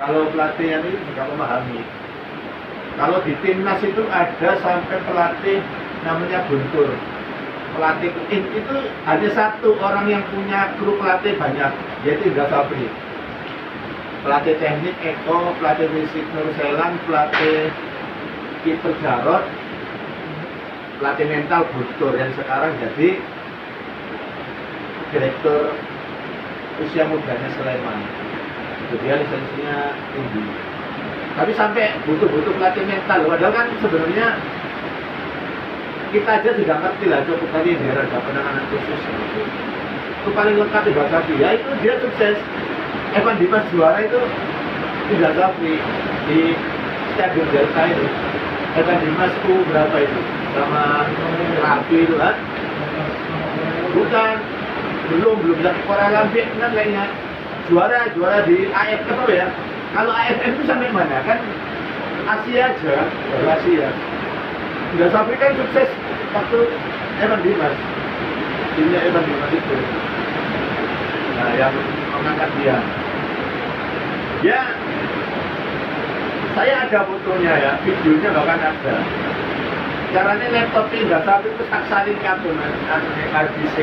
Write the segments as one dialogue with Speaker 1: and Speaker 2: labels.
Speaker 1: Kalau pelatih yang ini juga memahami. Kalau di timnas itu ada sampai pelatih namanya Guntur. Pelatih itu hanya satu orang yang punya kru pelatih banyak, yaitu Indra Safri. Pelatih teknik Eko, pelatih fisik Nur Selan, pelatih kiper Jarot, pelatih mental Guntur yang sekarang jadi direktur usia mudanya Sleman. Itu dia lisensinya tinggi. Tapi sampai butuh pelatih mental. Padahal kan sebenarnya kita aja sudah ngerti lah, cukup tadi daerah ada penanganan khusus itu paling lengkap di Bakapi. Ya itu dia sukses. Evan Dimas juara itu di Bakapi di Stadion Delta itu. Evan Dimas berapa itu sama Rapi itu kan? Bukan, belum bisa ke Korea Vietnam kayaknya. Juara di AFF apa ya? Kalau AFF itu sampai mana kan? Asia aja, baru Asia. Indra Safri kan sukses waktu Evan Dimas, timnya Evan Dimas itu. Nah, yang mengangkat dia. Ya, saya ada fotonya ya, videonya bahkan ada. Caranya laptop Indra Safri itu salin kabel, harddisk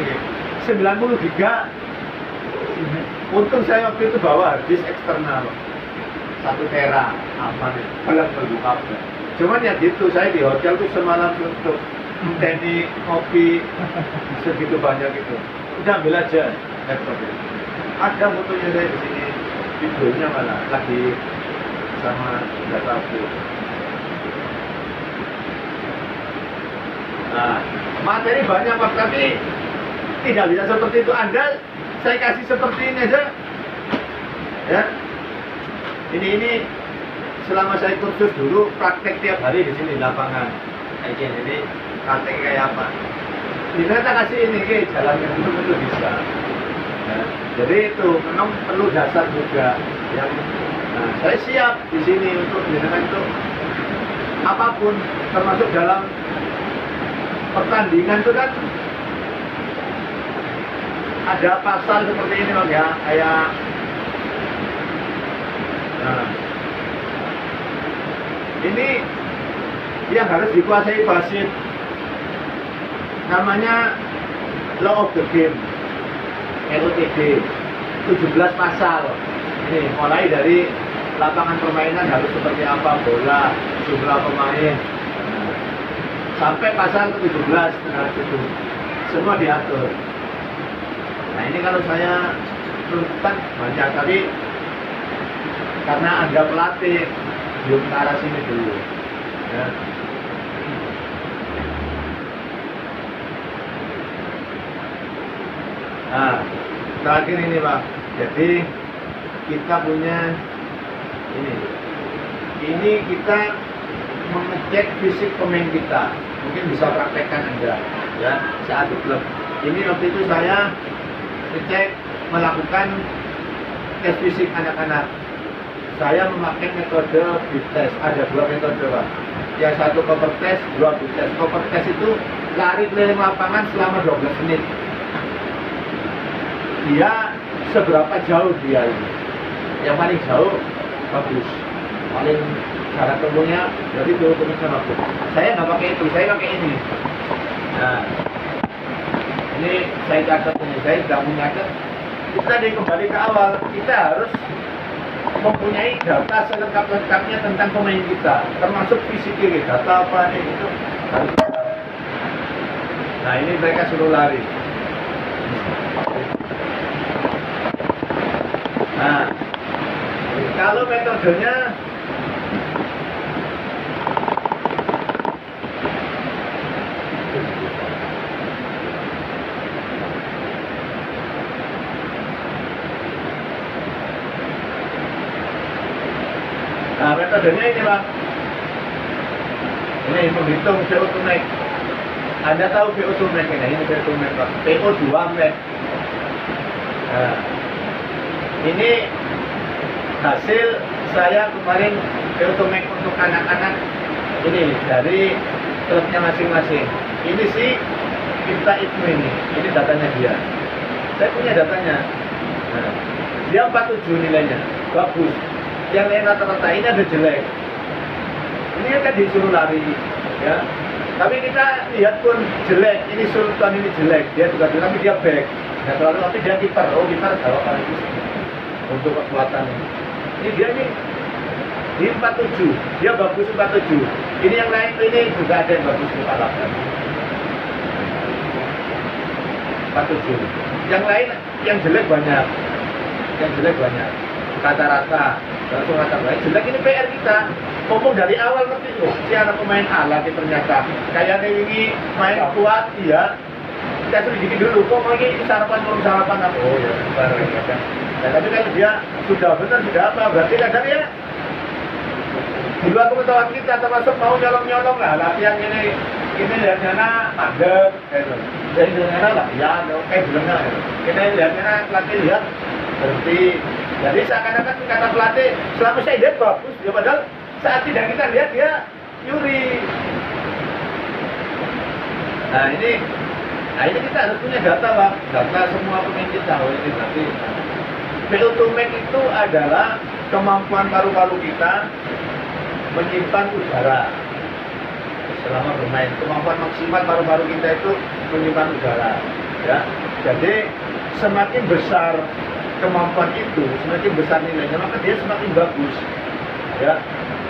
Speaker 1: 90 giga. Untung saya waktu itu bawa harddisk eksternal 1 tera, aman ya, kalau berbuka. Cuman ya gitu, saya di hotel tuh semalam untuk teknik kopi segitu banyak itu. Udah ambil aja laptopnya. Ada fotonya saya di sini, videonya malah lagi sama data aku. Nah, materi banyak Pak, tapi tidak bisa seperti itu. Anda saya kasih seperti ini aja. Ya. Ini selama saya kursus dulu praktek tiap hari di sini di lapangan. Kayak gini, praktek kayak apa? Ini saya kasih ini jalannya itu bisa. Ya. Jadi itu memang perlu dasar juga. Yang saya siap di sini untuk jenengan itu apapun, termasuk dalam pertandingan itu kan ada pasal seperti ini Bang ya, kayak ini yang harus dikuasai wasit, namanya Law of the Game, LOTG, 17 pasal. Ini mulai dari lapangan permainan harus seperti apa, bola, jumlah pemain, sampai pasal ke-17 itu semua diatur. Nah ini kalau saya tuntutan banyak, tapi karena Anda pelatih belum ke arah sini dulu ya. Nah terakhir ini Pak, jadi kita punya ini kita mengecek fisik pemain kita, mungkin bisa praktekkan Anda ya, saat itu klub ini waktu itu saya ngecek, melakukan tes fisik anak-anak. Saya memakai metode beat test, ada 2 metode Pak. Yang satu cover test, 2 beat test. Cover test itu lari keliling lapangan selama 12 menit. Dia seberapa jauh dia ini? Yang paling jauh bagus, paling jarak tempuhnya jadi 20 menit bagus. Saya nggak pakai itu, saya pakai ini. Nah, ini saya catat ini, saya tidak punya catat. Kita kembali ke awal, kita harus mempunyai data selengkap-lengkapnya tentang pemain kita, termasuk fisik kiri, data apa nih itu harus. Nah ini mereka suruh lari. Nah kalau metodenya metodenya ini Bang, ini menghitung VO2 max. Anda tahu VO2 max ini VO2 max Bang, VO2 max. Nah, ini hasil saya kemarin VO2 max untuk anak-anak ini dari klubnya masing-masing. Ini sih kita itu ini datanya dia. Saya punya datanya. Nah, dia 47 nilainya, bagus. yang lain rata-rata ini ada jelek. Ini kan disuruh lari, ya. Tapi kita lihat pun jelek, ini Sultan ini jelek, dia juga jelek, tapi dia back. Nah, terlalu tapi dia kiper, kiper kalau kali ini untuk kekuatan. Ini dia nih di 47, dia bagus 47. Ini yang lain ini juga ada yang bagus 48. 47. Yang lain yang jelek banyak, rata-rata. Langsung rata baik. Jelek ini PR kita. Ngomong dari awal ngerti loh. Si anak pemain alat ternyata. Kayak ini main kuat, iya. Kita selidiki dulu. Kok mau ini sarapan apa? Oh ya, bareng ya kan. Nah, tapi kan dia sudah benar sudah apa? Berarti kadang ya di luar pengetahuan kita termasuk mau nyolong-nyolong lah. Latihan ini lihatnya mandek, gitu. Jadi lihatnya latihan, bilangnya. Kita lihatnya pelatih lihat berhenti. Jadi seakan-akan kata pelatih selama saya lihat bagus, ya padahal saat tidak kita lihat dia nyuri. Nah ini kita harus punya data Pak, data semua pemain kita. Oh ini berarti VO2 max itu adalah kemampuan paru-paru kita menyimpan udara selama bermain. Kemampuan maksimal paru-paru kita itu menyimpan udara, ya. Jadi semakin besar kemampuan itu, semakin besar nilainya, maka dia semakin bagus, ya.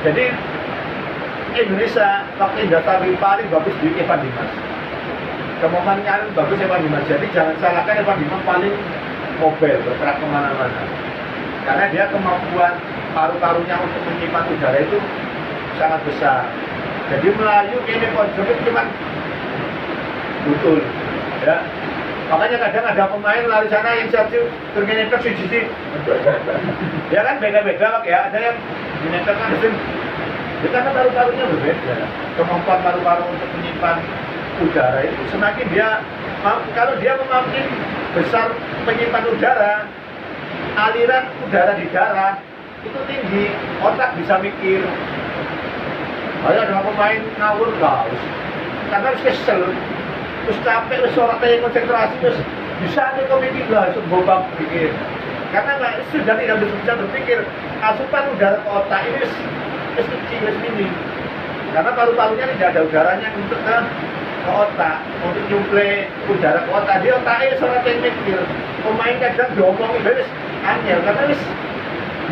Speaker 1: Jadi Indonesia waktu Indah paling bagus di Evan Dimas. Kemampuannya bagus Evan Dimas. Jadi jangan salahkan Evan Dimas paling mobile, bergerak kemana-mana. Karena dia kemampuan paru-parunya untuk menyimpan udara itu sangat besar. Jadi Melayu ini konsumsi cuma betul, ya. Makanya kadang ada pemain lari sana yang satu tergeneter siji. Ya kan beda-beda Pak ya. Ada yang geneter kan mesin. Ya, karena paru-parunya berbeda. Kemampuan paru-paru untuk menyimpan udara itu semakin dia kalau dia semakin besar menyimpan udara, aliran udara di darah itu tinggi, otak bisa mikir. Ada pemain ngawur gaus. Karena harus kesel. Terus capek, terus orangnya konsentrasi, terus bisa nih kau mikir lah, sebobak pikir. Karena sudah tidak bisa berpikir, asupan udara ke otak ini kecil, minim. Karena paru-parunya tidak ada udaranya untuk ke otak, untuk nyuplai udara ke otak. Dia otaknya orangnya mikir. Pemain kadang diomongin, terus angel, karena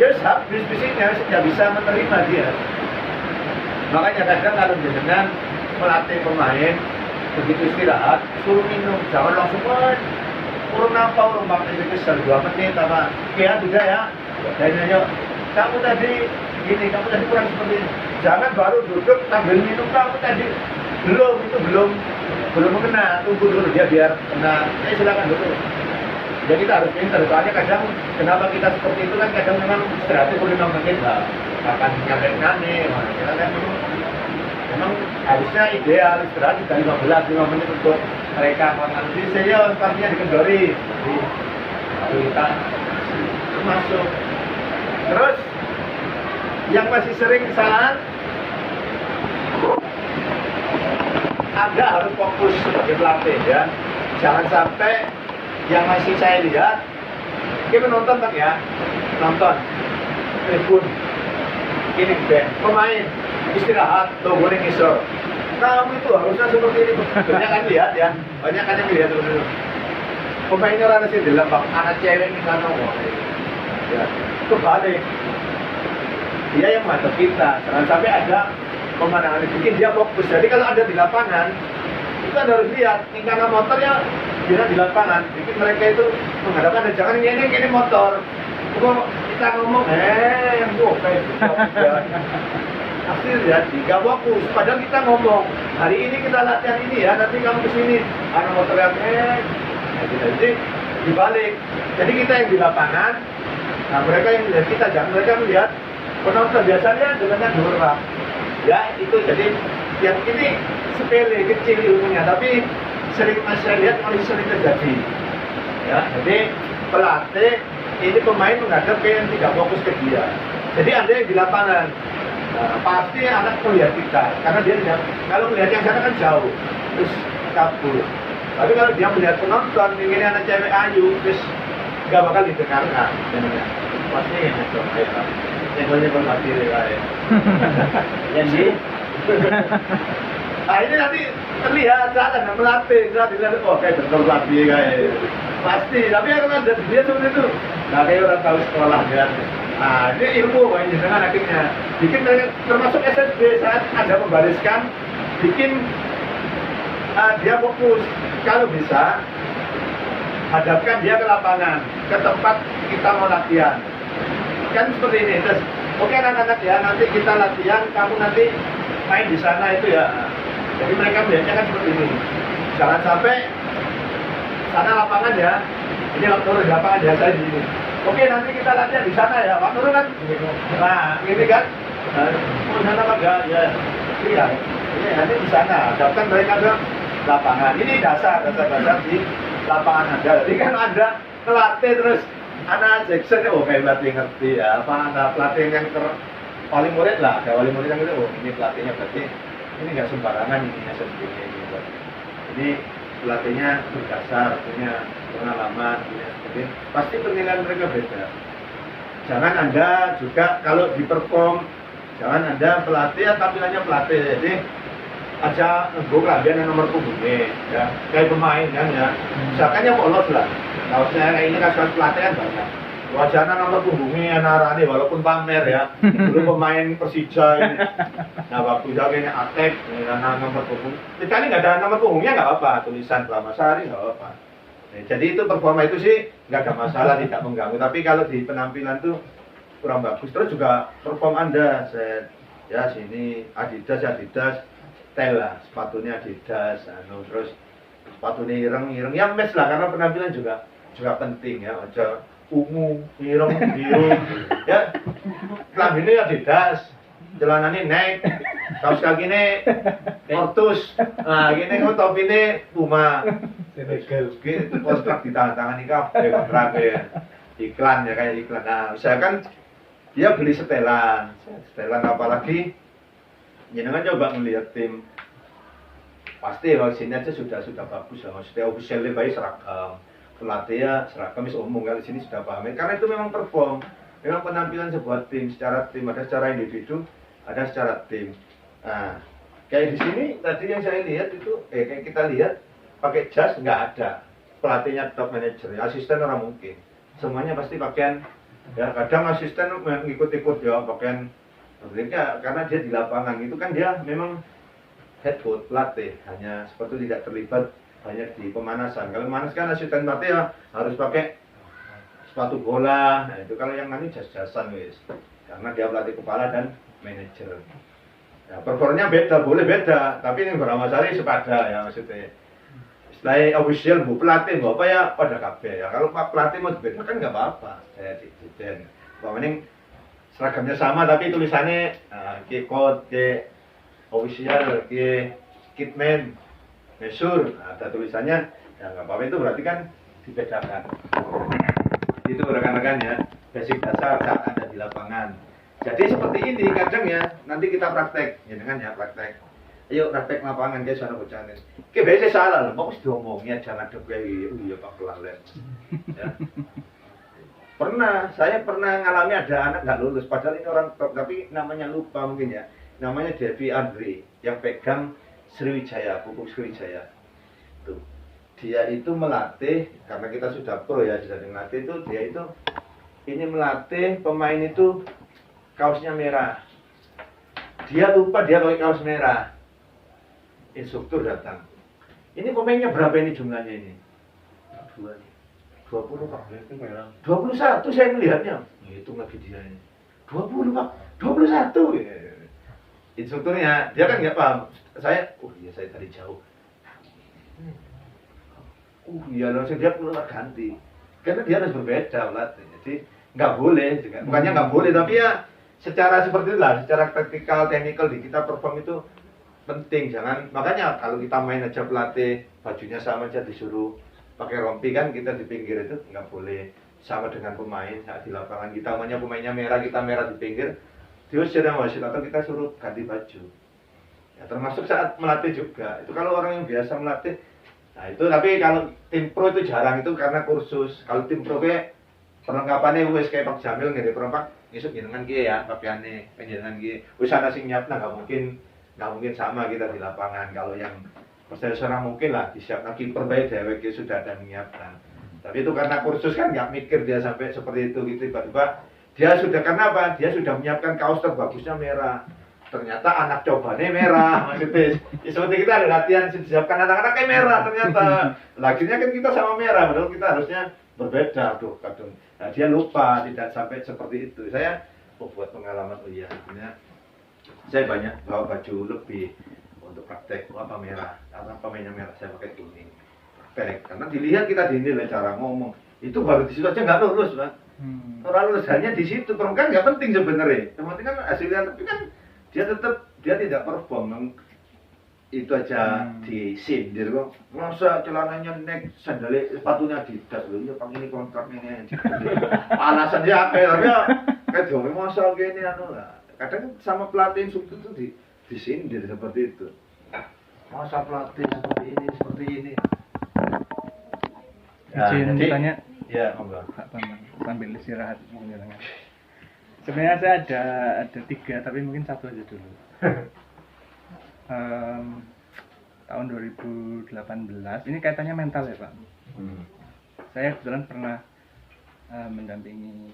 Speaker 1: dia habis bisnisnya, tidak bisa menerima dia. Makanya kadang kalau dengan melatih pemain, begitu istirahat, suruh minum, jangan langsung urung nampau, urung pakai kesel 2 menit apa, ya sudah ya, dan ayo, kamu tadi gini, kamu tadi kurang seperti ini, jangan baru duduk sambil minum, kamu tadi belum mengena, tunggu dulu dia biar kena, silakan dulu. Jadi kita harus pintar, soalnya kadang kenapa kita seperti itu kan kadang memang istirahatnya 5 menit lah, akan nyampe nih, kita kan memang harusnya ideal istirahat sudah 5 menit untuk mereka menganalisis. Saya sepertinya dikendori, jadi kita masuk. Terus yang masih sering kesalahan, Anda harus fokus sebagai pelatih ya. Jangan sampai yang masih saya lihat, kita menonton Pak ya, nonton tribun ini pemain istirahat, tunggu nih ngisor. Kamu itu harusnya seperti ini. Banyak kan lihat ya, banyak kan yang lihat dulu. Pemainnya orang sih dalam Pak, anak cewek ini kan ya, kebalik. Dia yang mantap kita, jangan sampai ada pemandangan itu bikin dia fokus. Jadi kalau ada di lapangan, kita harus lihat tingkah motornya dia di lapangan. Bikin mereka itu menghadapkan dan jangan ini motor. Kok kita ngomong, yang tuh kayak hasil ya, gak fokus. Padahal kita ngomong, hari ini kita latihan ini ya, nanti kamu kesini, anak motor yang jadi dibalik. Jadi kita yang di lapangan, nah mereka yang melihat kita, jangan mereka melihat penonton biasanya dengannya dorang. Ya itu jadi yang ini sepele kecil ilmunya, tapi sering saya lihat masih sering terjadi. Ya, jadi pelatih ini pemain menghadap ke yang tidak fokus ke dia. Jadi ada yang di lapangan. Nah, pasti anak melihat kita, karena dia tidak, kalau melihat yang sana kan jauh, terus kabur. Tapi kalau dia melihat penonton, ini anak cewek ayu, terus nggak bakal didengarkan. Pasti yang itu. nyenggol-nyenggol mati kayak.
Speaker 2: Jadi
Speaker 1: Nah ini nanti terlihat saat Anda melatih, saat dilihat, oh kayak betul latih kayak pasti. Tapi kalau ada dia seperti itu, nggak kayak orang tahu sekolah kan. Nah ini ilmu Pak dengan akhirnya bikin termasuk SSB saat Anda membariskan, bikin dia fokus. Kalau bisa hadapkan dia ke lapangan, ke tempat kita mau latihan. Kan seperti ini. Terus, oke anak-anak ya, nanti kita latihan, kamu nanti main di sana itu ya. Jadi mereka melihatnya kan seperti ini. Jangan sampai sana lapangan ya. Ini turun di lapangan ya saya di sini. Oke nanti kita latihan di sana ya. Pak turun kan? Nah ini kan. Oh sana apa enggak? Ya. Iya. Ini nanti di sana. Hadapkan mereka ke lapangan. Ini dasar di lapangan Anda. Jadi kan Anda melatih terus anak Jackson, oh kayak pelatih ngerti ya. Apa ada pelatih yang wali murid lah, kayak wali murid yang itu, oh ini pelatihnya berarti ini nggak sembarangan ininya sendiri gitu. Ini pelatihnya berdasar, punya pengalaman, punya seperti pasti penilaian mereka beda. Jangan Anda juga kalau di perform, jangan Anda pelatih tampilannya pelatih, jadi aja ngebuk lah dia nomor punggungnya, ya kayak pemain kan ya, misalkannya polos lah. Kalau saya kayak ini kasus pelatih kan banyak. Wajahnya nomor punggungnya narane walaupun pamer ya. Dulu pemain Persija ini. Nah waktu saya ini aktif nomor punggung. Kecuali nggak ada nomor punggungnya nggak apa-apa, tulisan Pramasari nggak apa-apa. Nah, jadi itu performa itu sih nggak ada masalah, tidak mengganggu. Tapi kalau di penampilan tuh kurang bagus. Terus juga perform Anda, saya ya sini Adidas, style lah, sepatunya Adidas, terus sepatunya ireng ya mes lah karena penampilan juga penting ya, aja ungu, ireng, biru, ya kelaminnya Adidas, celananya naik, kaos kakinya Ortus, nah gini kok topinya Puma, gitu kontrak di tangan ini kontrak ya, iklan ya kayak iklan. Nah misalkan dia beli setelan apalagi jangan coba melihat tim pasti kalau sini aja sudah bagus lah, maksudnya officialnya baik seragam pelatih ya seragam bisa umum kalau sini sudah paham karena itu memang perform, memang penampilan sebuah tim secara tim ada secara individu ada secara tim. Nah kayak di sini tadi yang saya lihat itu kayak kita lihat pakai jas nggak ada, pelatihnya top manager, asisten orang mungkin semuanya pasti pakaian ya, kadang asisten ngikut-ikut ya pakaian mereka karena dia di lapangan itu kan dia memang head coach pelatih, hanya seperti tidak terlibat banyak di pemanasan. Kalau pemanas kan asisten pelatih ya harus pakai sepatu bola. Nah itu kalau yang nanti jas-jasan wis, karena dia pelatih kepala dan manajer. Ya, performnya beda, boleh beda, tapi ini Pramasari sepada ya maksudnya. Setelah official bu pelatih bu apa ya pada kabeh ya. Kalau pak pelatih mau beda kan nggak apa-apa. Saya dijadikan. Pokoknya seragamnya sama tapi tulisannya ke code ke official ke kitman mesur ada tulisannya ya nggak apa-apa, itu berarti kan dibedakan. Itu rekan-rekan ya basic dasar saat ada di lapangan. Jadi seperti ini kadang ya nanti kita praktek ya dengan ya praktek. Ayo praktek lapangan guys, sana bocanin. Oke biasa salah loh, mau diomongnya jangan deg ya Pak Kelalen. Ya. Saya pernah ngalami ada anak nggak lulus, padahal ini orang top, tapi namanya lupa mungkin ya. Namanya Devi Andri, yang pegang Sriwijaya, pupuk Sriwijaya. Tuh. Dia itu melatih, karena kita sudah pro ya, sudah melatih itu, dia itu ini melatih pemain itu kaosnya merah. Dia lupa dia pakai kaos merah. Instruktur datang. Ini pemainnya berapa ini jumlahnya ini? 20 Pak. 21 saya melihatnya. Hitung lagi dia ini. 20 Pak. 21. Instrukturnya, dia kan nggak paham. Saya, iya saya tadi jauh. Iya langsung dia keluar ganti. Karena dia harus berbeda pelatih. Jadi nggak boleh. Bukannya nggak boleh, tapi ya secara seperti itulah. Secara taktikal, teknikal di kita perform itu penting. Jangan, makanya kalau kita main aja pelatih, bajunya sama aja disuruh pakai rompi kan kita di pinggir itu nggak boleh sama dengan pemain saat di lapangan kita namanya pemainnya merah kita merah di pinggir diusir sama wasit atau kita suruh ganti baju ya, termasuk saat melatih juga itu kalau orang yang biasa melatih nah itu. Tapi kalau tim pro itu jarang, itu karena kursus. Kalau tim pro kayak perlengkapannya wes kayak Pak Jamil nih perempat ngisuk jenengan ki ya pakaiane panjenengan ki wis ana sing nyiapna nggak mungkin sama kita di lapangan. Kalau yang persesuaian mungkin lah disiapkan kiper baik dewek sudah ada menyiapkan. Tapi itu karena kursus kan nggak mikir dia sampai seperti itu gitu, tiba-tiba dia sudah, karena apa? Dia sudah menyiapkan kaos terbagusnya merah. Ternyata anak cobanya merah, maksudnya seperti kita ada latihan disiapkan anak-anaknya merah ternyata. Akhirnya kan kita sama merah, padahal kita harusnya berbeda tuh kadang. Nah, dia lupa tidak sampai seperti itu. Saya buat pengalaman iya, akhirnya saya banyak bawa baju lebih untuk praktek apa merah, karena pemainnya merah saya pakai kuning. Praktek, karena dilihat kita dinilai cara ngomong itu baru di situ aja nggak lulus, Pak. Orang lulus hanya di situ, permukaan nggak penting sebenarnya. Yang penting kan hasilnya, tapi kan dia tidak perform itu aja disindir kok. Masa celananya nek, sandalnya sepatunya Adidas loh, ya pakai ini kontrak ini. Alasannya apa ya? Tapi ya kayak dong masa gini anu lah. Kadang sama pelatih instruktur itu disindir seperti itu. Masa pelatih seperti ini.
Speaker 3: Izin tanya.
Speaker 1: Ya, monggo.
Speaker 3: Pak Bambang, sambil istirahat mungkin. Sebenarnya saya ada 3, tapi mungkin satu aja dulu. Tahun 2018, ini kaitannya mental ya Pak. Saya kebetulan pernah mendampingi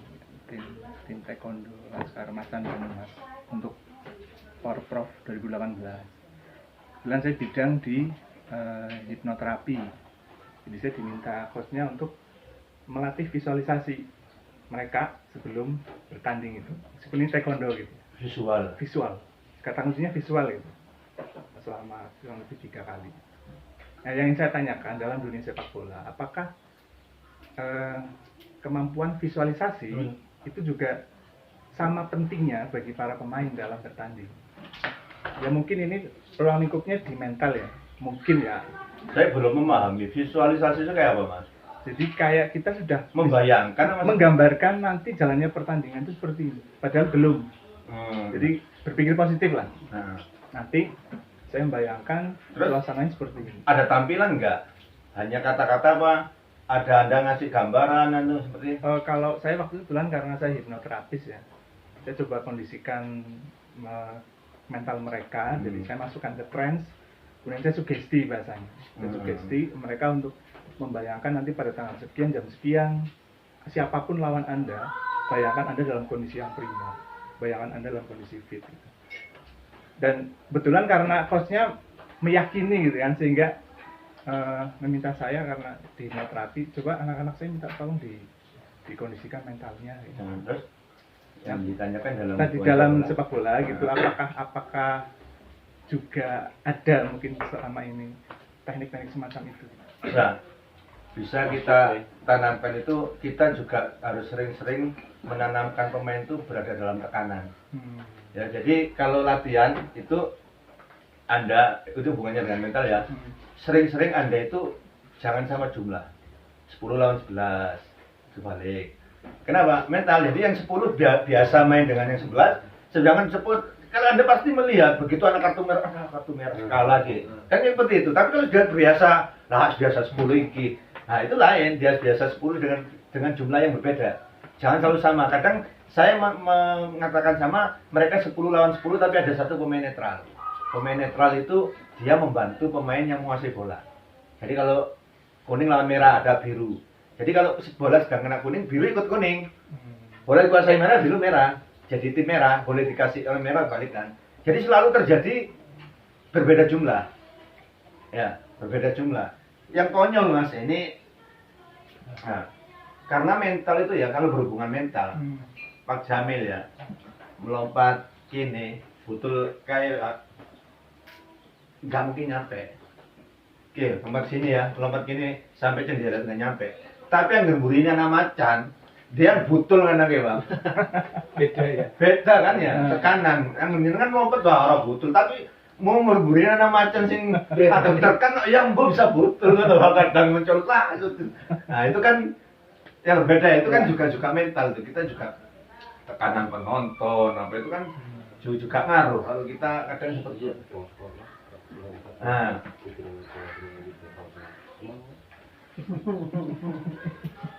Speaker 3: tim taekwondo Laskar Masan Banyumas untuk Porprov 2018. Kebetulan saya bidang di hipnoterapi. Jadi saya diminta coachnya untuk melatih visualisasi mereka sebelum bertanding itu. Seperti taekwondo gitu. Visual. Kata kuncinya visual itu. Selama kurang lebih 3 kali. Nah, yang ingin saya tanyakan dalam dunia sepak bola, apakah kemampuan visualisasi itu juga sama pentingnya bagi para pemain dalam bertanding? Ya mungkin ini ruang lingkupnya di mental ya, mungkin ya.
Speaker 2: Saya belum memahami visualisasi itu kayak apa, Mas?
Speaker 3: Jadi kayak kita sudah
Speaker 2: Membayangkan,
Speaker 3: menggambarkan nanti jalannya pertandingan itu seperti ini, padahal belum. Jadi berpikir positif lah. Nanti saya membayangkan suasananya seperti ini.
Speaker 2: Ada tampilan nggak? Hanya kata-kata apa? Ada Anda ngasih gambaran anu seperti
Speaker 3: kalau saya waktu itu kebetulan karena saya hipnoterapis ya, saya coba kondisikan mental mereka. Jadi saya masukkan ke trance, kemudian saya sugesti bahasanya. Saya sugesti mereka untuk membayangkan nanti pada tanggal sekian, jam sekian, siapapun lawan Anda, bayangkan Anda dalam kondisi yang prima, bayangkan Anda dalam kondisi fit gitu. Dan kebetulan karena coachnya meyakini gitu kan, sehingga meminta saya, karena di hipnoterapi, coba anak-anak saya minta tolong dikondisikan mentalnya gitu.
Speaker 2: Terus yang ditanyakan
Speaker 3: dalam sepak bola gitu, apakah juga ada mungkin selama ini teknik-teknik semacam itu?
Speaker 2: Bisa kita tanamkan itu, kita juga harus sering-sering menanamkan pemain itu berada dalam tekanan. Ya, jadi kalau latihan itu Anda, itu hubungannya dengan mental ya. Sering-sering Anda itu jangan sama jumlah. 10 lawan 11 dibalik. Kenapa? Mental. Jadi yang 10 biasa main dengan yang 11, sedangkan 10 kalau Anda pasti melihat begitu anak kartu merah kalah gitu. Kan seperti itu. Tapi kalau dia biasa 10 iki. Nah, itu lain, dia biasa 10 dengan jumlah yang berbeda. Jangan selalu sama. Kadang saya mengatakan sama, mereka 10 lawan 10 tapi ada satu pemain netral. Pemain netral itu dia membantu pemain yang menguasai bola. Jadi kalau kuning lawan merah ada biru. Jadi kalau bola sedang kena kuning, biru ikut kuning. Bola dikuasai merah, biru merah. Jadi tim merah boleh dikasih oleh merah balikkan. Jadi selalu terjadi berbeda jumlah. Ya, berbeda jumlah. Yang konyol Mas ini, nah, karena mental itu ya, kalau berhubungan mental, Pak Jamil ya, melompat kini, betul kayak nggak mungkin nyampe. Oke, lompat sini ya, lompat kini sampai jendela nggak nyampe. Tapi yang ngemburinnya nama Macan, dia butul kan ya Bang.
Speaker 3: Beda ya.
Speaker 2: Beda kan ya, tekanan. Yang ini kan lompat orang butul, tapi mau ngemburinnya nama Macan sing ada tekan, yang bisa butul kan, kadang muncul lah. Nah itu kan yang berbeda, itu kan juga mental tuh. Kita juga tekanan penonton, apa itu kan juga ngaruh. Kalau kita kadang seperti itu. Nah.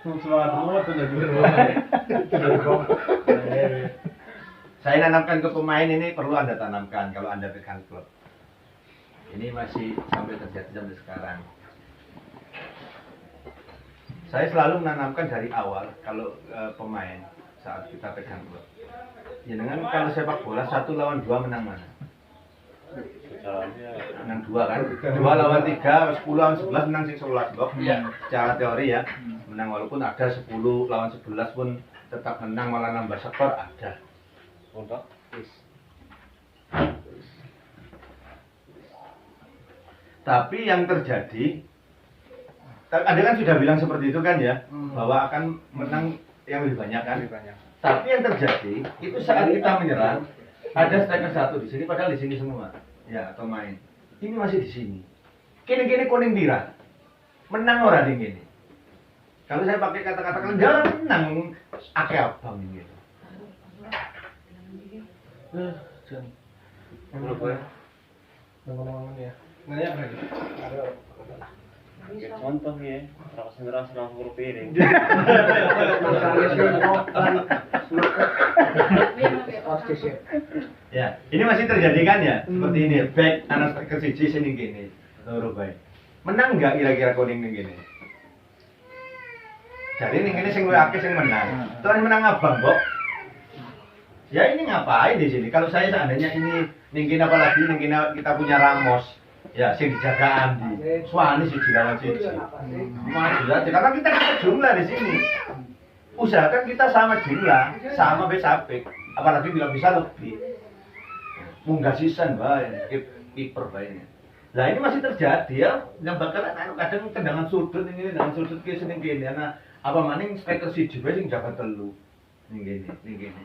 Speaker 1: Semangat semua tuh lagi.
Speaker 2: Saya nanamkan ke pemain ini perlu Anda tanamkan kalau Anda pegang klub. Ini masih sampai terjadi sampai sekarang. Saya selalu menanamkan dari awal kalau pemain saat kita pegang klub. Ya dengan kalau sepak bola 1 lawan 2 menang mana? Menang 2 kan? 2 lawan 3, 10 lawan 11 menang sing 11 blok. Secara teori ya. Menang walaupun ada 10 lawan 11 pun tetap menang malah nambah skor ada. Tapi yang terjadi, Anda kan sudah bilang seperti itu kan ya, bahwa akan menang yang lebih banyak kan?
Speaker 3: Lebih banyak.
Speaker 2: Tapi yang terjadi itu saat kita menyerang ada striker 1 di sini, padahal di sini semua, ya atau main. Ini masih di sini. Kini kuning birah, menang orang di gini. Kalau saya pakai kata-kata kalian jangan menang, akeh abang ini.
Speaker 1: Ngomong-ngomong ya. Nanya apa lagi?
Speaker 4: Contoh ya, generasi langsung piring.
Speaker 2: Ya, ini masih terjadi kan ya? Seperti ini, back anak striker siji sini gini. Loro bae. Menang enggak kira-kira kuning ning gini? Jadi ning kene sing luwih akeh sing menang. Terus menang abang, Kok. Ya ini ngapain di sini? Kalau saya seandainya ini ning apalagi ning kita punya Ramos, ya sing dijaga Andi. Suwani sih lawan siji. Maju aja karena kita jumlah di sini. Usahakan kita sama jumlah, sama besapik. Apalagi bila bisa lebih. Munggah sisan bae, kiper bae. Lah ini masih terjadi ya, yang bakalan kadang tendangan sudut ini, tendangan sudut ki sing kene ana apa maning striker siji bae sing jaga telu. Ning kene.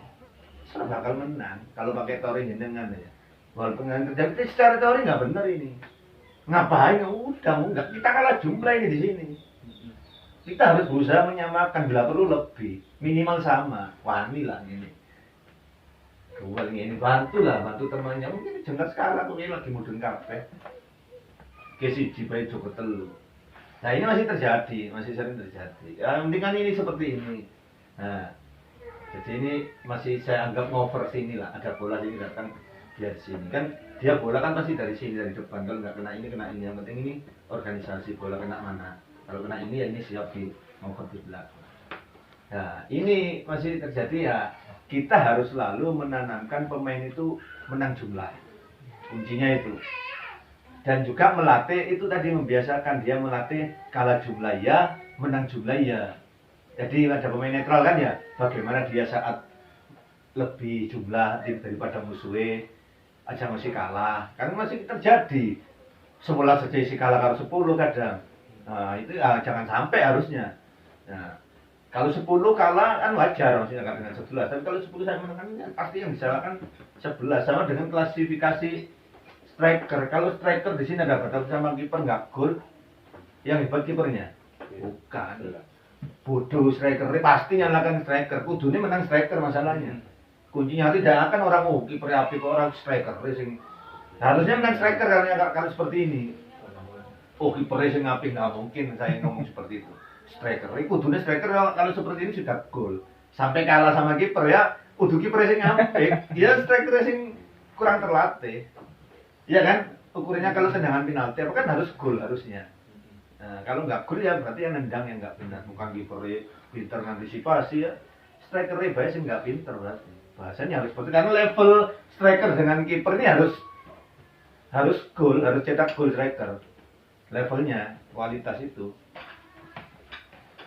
Speaker 2: Bakal menang kalau pakai teori jenengan ya. Walaupun yang terjadi secara teori nggak benar ini. Ngapain? Udah enggak kita kalah jumlah ini di sini. Kita harus berusaha menyamakan bila perlu lebih, minimal sama. Wani lah ini. Dua ini bantu temannya. Mungkin jengkel sekarang mungkin lagi mudun kafe. Kesiji bae Joko telu. Nah ini masih terjadi, masih sering terjadi. Ya, penting kan ini seperti ini. Nah, jadi ini masih saya anggap ngover sini lah. Ada bola sini datang dia di sini kan. Dia bola kan pasti dari sini dari depan. Kalau nggak kena ini kena ini. Yang penting ini organisasi bola kena mana. Kalau kena ini ya ini siap di ngover di belakang. Nah ini masih terjadi ya. Kita harus selalu menanamkan pemain itu menang jumlah. Kuncinya itu. Dan juga melatih itu tadi membiasakan dia melatih kalah jumlah ya, menang jumlah ya. Jadi ada pemain netral kan ya, bagaimana dia saat lebih jumlah daripada musuhnya aja masih kalah. Kan masih terjadi. 11 saja isi kalah kalau 10 kadang. Nah, itu ya, jangan sampai harusnya. Nah, kalau 10 kalah kan wajar maksudnya dengan 11. Tapi kalau 10 saya menang kan pasti yang disalahkan 11 sama dengan klasifikasi striker. Kalau striker di sini ada batas sama kiper nggak gol, yang hebat kipernya. Bukan. Bodoh striker, pasti nyalakan striker. Kudunya menang striker masalahnya. Kuncinya tidak akan orang kiper apik orang striker sing harusnya menang striker kalau seperti ini. Oh kiper sing apik nggak mungkin saya ngomong seperti itu. Striker, kudunya striker kalau seperti ini sudah gol. Sampai kalah sama kiper ya, kudu kiper sing apik. Dia striker sing kurang terlatih. Iya kan? Ukurannya kalau tendangan penalti apa kan harus gol harusnya. Nah, kalau nggak gol ya berarti yang nendang yang nggak benar. Bukan kiper pinter ngantisipasi ya. Striker bae sing nggak pinter berarti. Bahasanya harus seperti karena level striker dengan kiper ini harus gol, harus cetak gol striker. Levelnya, kualitas itu.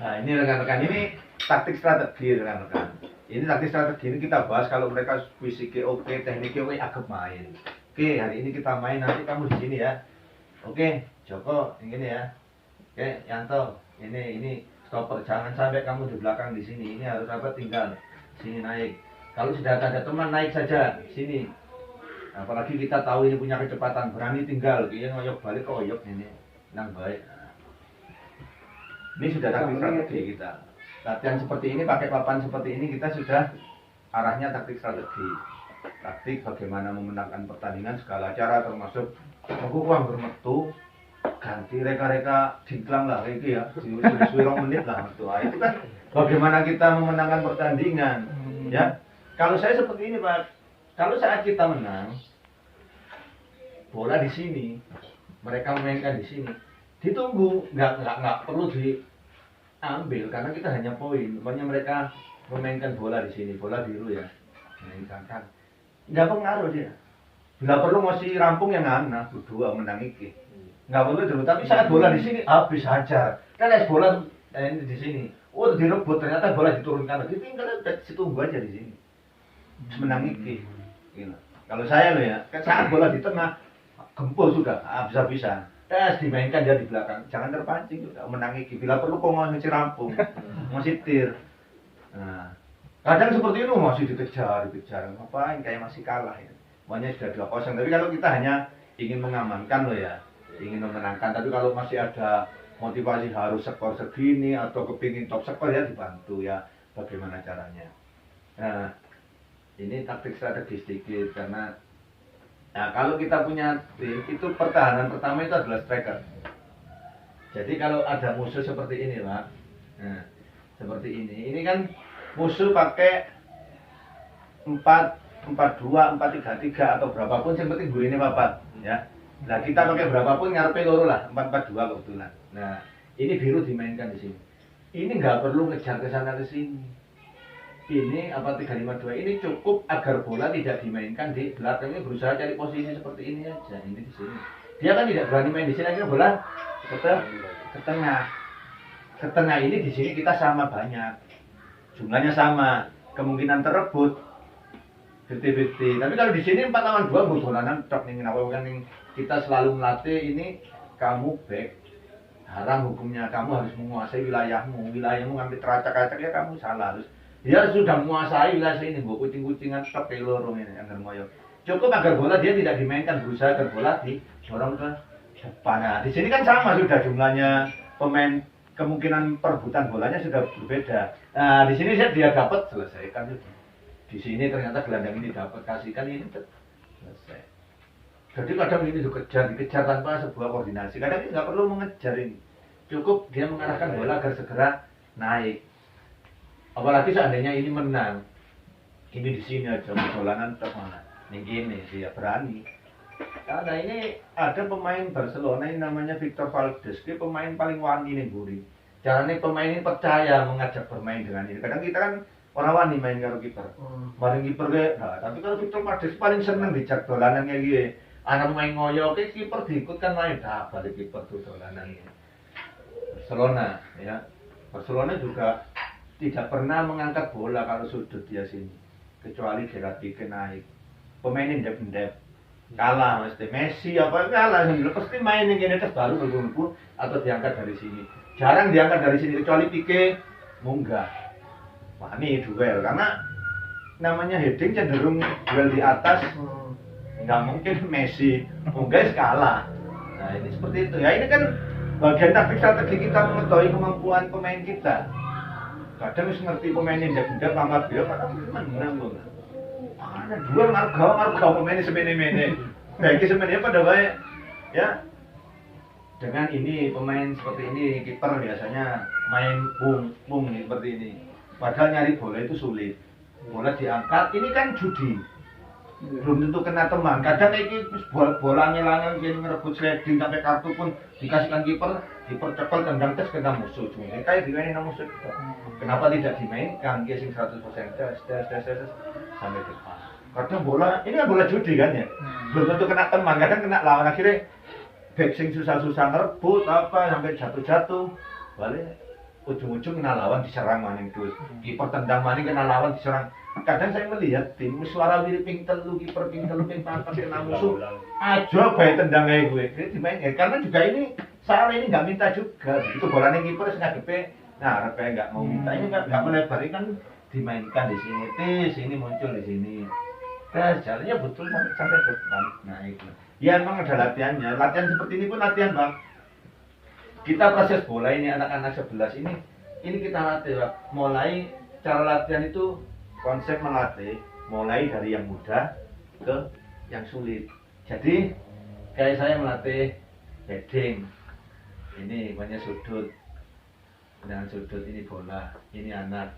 Speaker 2: Nah, ini rekan-rekan ini taktik strategi rekan-rekan. Ini taktik strategi ini kita bahas kalau mereka fisiknya oke, tekniknya oke, agak main. Oke, hari ini kita main, nanti kamu di sini ya. Oke, Joko, ini ya. Oke, Yanto, ini stopper. Jangan sampai kamu di belakang di sini. Ini harus apa? Tinggal sini naik. Kalau sudah ada teman naik saja sini. Apalagi kita tahu ini punya kecepatan, berani tinggal. Dia ngoyok balik oyok ini, nang baik. Ini sudah taktik strategi kita. Latihan seperti ini, pakai papan seperti ini, kita sudah arahnya taktik strategi. Taktik bagaimana memenangkan pertandingan segala cara termasuk uang bermetu ganti reka-reka diklang lah iki ya, suwi 2 menit lah itu. Nah, itu kan bagaimana kita memenangkan pertandingan. Ya, kalau saya seperti ini Pak, kalau saat kita menang, bola di sini, mereka memainkan di sini, ditunggu, nggak perlu diambil karena kita hanya poin. Pokoknya mereka memainkan bola di sini, bola biru ya, mainkan kan, nggak pengaruh dia. Bila perlu masih rampung yang anak, berdua menang iki, nggak perlu dulu. Tapi saat bola di sini habis hajar, kan es bola di sini, oh direbut ternyata bola diturunkan, ditinggal ditunggu aja di sini. Menang iki. Gitu. Kalau saya loh ya, kan saat bola di tengah, gempur sudah, habis-habisan. Dimainkan dia di belakang, jangan terpancing, sudah menang iki. Bila perlu kok masih rampung, masih tir. Nah, kadang seperti itu masih dikejar, ngapain kayak masih kalah ya. Makanya sudah 2-0. Tapi kalau kita hanya ingin mengamankan loh ya, ingin memenangkan. Tapi kalau masih ada motivasi harus skor segini atau kepingin top skor ya dibantu ya, bagaimana caranya. Nah, ini taktik strategis sedikit karena nah, kalau kita punya tim itu pertahanan pertama itu adalah striker. Jadi kalau ada musuh seperti ini Pak, nah, seperti ini kan musuh pakai 4-4-2, 4-3-3 atau berapapun yang penting ini papat ya. Nah kita pakai berapapun ngarepe loro lah, 4-4-2 kebetulan. Nah ini biru dimainkan di sini. Ini nggak perlu ngejar ke sana ke sini. Ini 3-5-2 ini cukup agar bola tidak dimainkan di belakang, ini berusaha cari posisi seperti ini aja. Ini di sini dia kan tidak berani main di sini, akhirnya bola ke tengah ini. Di sini kita sama banyak, jumlahnya sama, kemungkinan terebut 50-50. Tapi kalau di sini 4-2 dolanan tok ning kan kita selalu melatih ini, kamu back haram hukumnya, kamu harus menguasai wilayahmu ngambil teracak-acak ya kamu salah. Harus dia sudah menguasai wilayah ini, buat kucing-kucingan tok ke lorong ini agar ngoyo. Cukup agar bola dia tidak dimainkan, berusaha agar bola didorong ke depan. Nah, di sini kan sama sudah jumlahnya pemain, kemungkinan perebutan bolanya sudah berbeda. Nah, di sini dia dapat selesaikan sudah. Di sini ternyata gelandang ini dapat, kasihkan ini selesai. Jadi kadang ini dikejar tanpa sebuah koordinasi. Kadang ini nggak perlu mengejar ini. Cukup dia mengarahkan bola agar segera naik. Apalagi seandainya ini menang, ini di sini aja dolanan ke mana? Ini dia berani. Karena ini ada pemain Barcelona ini namanya Victor Valdes, dia pemain paling wani nih Buri. Caranya pemain ini percaya mengajak bermain dengan ini. Kadang kita kan orang wani main karo kiper, maring kiper ke. Nah, tapi kalau Victor Valdes paling seneng dijak dolanan kayak gini. Anak pemain ngoyo, ke kiper diikut kan main, balik kiper tuh dolanan ini. Barcelona, ya. Barcelona juga tidak pernah mengangkat bola kalau sudut dia sini, kecuali Gerard Pique naik. Pemain indep-indep kalah mesti Messi apa kalah, pasti main yang ini terus baru berkumpul atau diangkat dari sini. Jarang diangkat dari sini kecuali Pique munggah. Wah ini duel karena namanya heading cenderung duel di atas. Nggak mungkin Messi munggah kalah. Nah ini seperti itu ya, ini kan bagian taktik strategi kita mengetahui kemampuan pemain kita. Kadang harus ngerti pemain indep-indep angkat dia, kadang menang loh. Ada dua ngarga pemain semene-mene. Baik sebenarnya pada baik ya. Dengan ini pemain seperti ini, kiper biasanya main bung seperti ini. Padahal nyari bola itu sulit. Bola diangkat, ini kan judi. Belum tentu kena teman. Kadang ini bola ngelangan yang ngerebut sliding sampai kartu pun dikasihkan kiper cekel tendang tes kena musuh. Cuma kayak dimainin musuh. Kenapa tidak dimainkan? Casing 100% tes sampai depan. Kadang bola ini kan bola judi kan ya. Belum tentu kena teman. Kadang kena lawan, akhirnya backsing susah-susah ngerebut apa sampai jatuh balik ujung-ujung kena lawan diserang maning terus. Kiper tendang maning kena lawan diserang. Kadang saya melihat tim suara mirip ping telu kiper ping telu ping papat kena musuh aja bae tendang ae gue dimain karena juga ini salah ini nggak minta juga itu bolanya kiper ngadepe nah repe nggak mau minta ini nggak melebar kan dimainkan di sini muncul di sini jalannya betul sampai depan. Nah itu ya emang ada latihan seperti ini pun latihan Bang. Kita proses bola ini anak-anak 11 ini kita latih Bang. Mulai cara latihan itu konsep melatih mulai dari yang mudah ke yang sulit. Jadi kayak saya melatih heading,
Speaker 1: ini banyak sudut, dengan sudut ini bola, ini anak.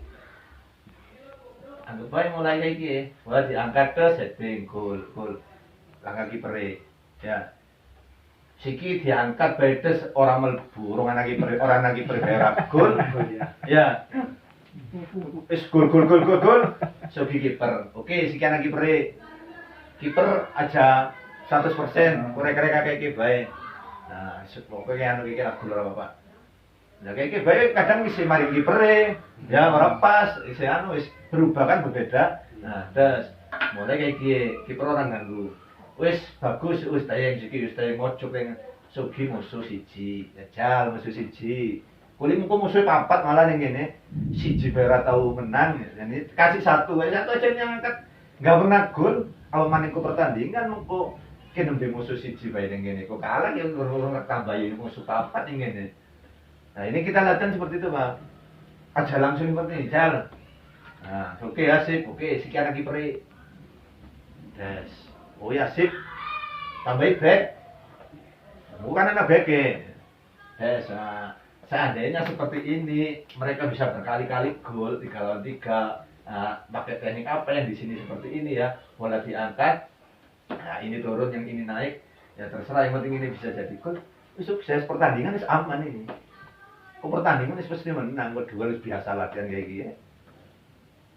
Speaker 1: Anggap baik mulai kayak gini, bola diangkat ke setting, gol. Langkah kipere, ya. Siki diangkat bedes orang melbu, orang anak kipere bayar gol, ya. Wis gol. Sogi kiper. Oke, siki anak kipere. Kiper aja 100%, kurek-kurek kayak baik. Nah, pokoknya anu iki lagu lho Bapak. Nah, kayak baik kadang isi mari kipere, ya ora pas, isi anu wis berubah kan berbeda. Nah, terus mulai kayak gini, kiper orang ganggu. Wis bagus, wis tayang mojok yang Sogi musuh siji, jajal musuh siji. Kuli musuh papat malah yang gini, siji bayar tahu menang. Jadi kasih satu aja yang angkat, nggak pernah gol. Kalau maniku pertandingan muku nembe musuh siji bae ning ngene kok kalah ya urung tambahin musuh papat ning ngene. Nah, ini kita latihan seperti itu, Pak. Aja langsung seperti ini, jal. Nah, oke ya sip, oke sekian lagi peri. Yes. Oh ya sip. Tambahin back. Bukan anak back ya. Yes, nah, seandainya seperti ini mereka bisa berkali-kali gol 3 lawan 3. Nah, pakai teknik apa yang di sini seperti ini ya, bola diangkat, nah ini turun, yang ini naik, ya terserah, yang penting ini bisa jadi gol. Sukses, pertandingan is aman ini. Kok pertandingan is pasti menang, berdua harus biasa latihan kayak gini.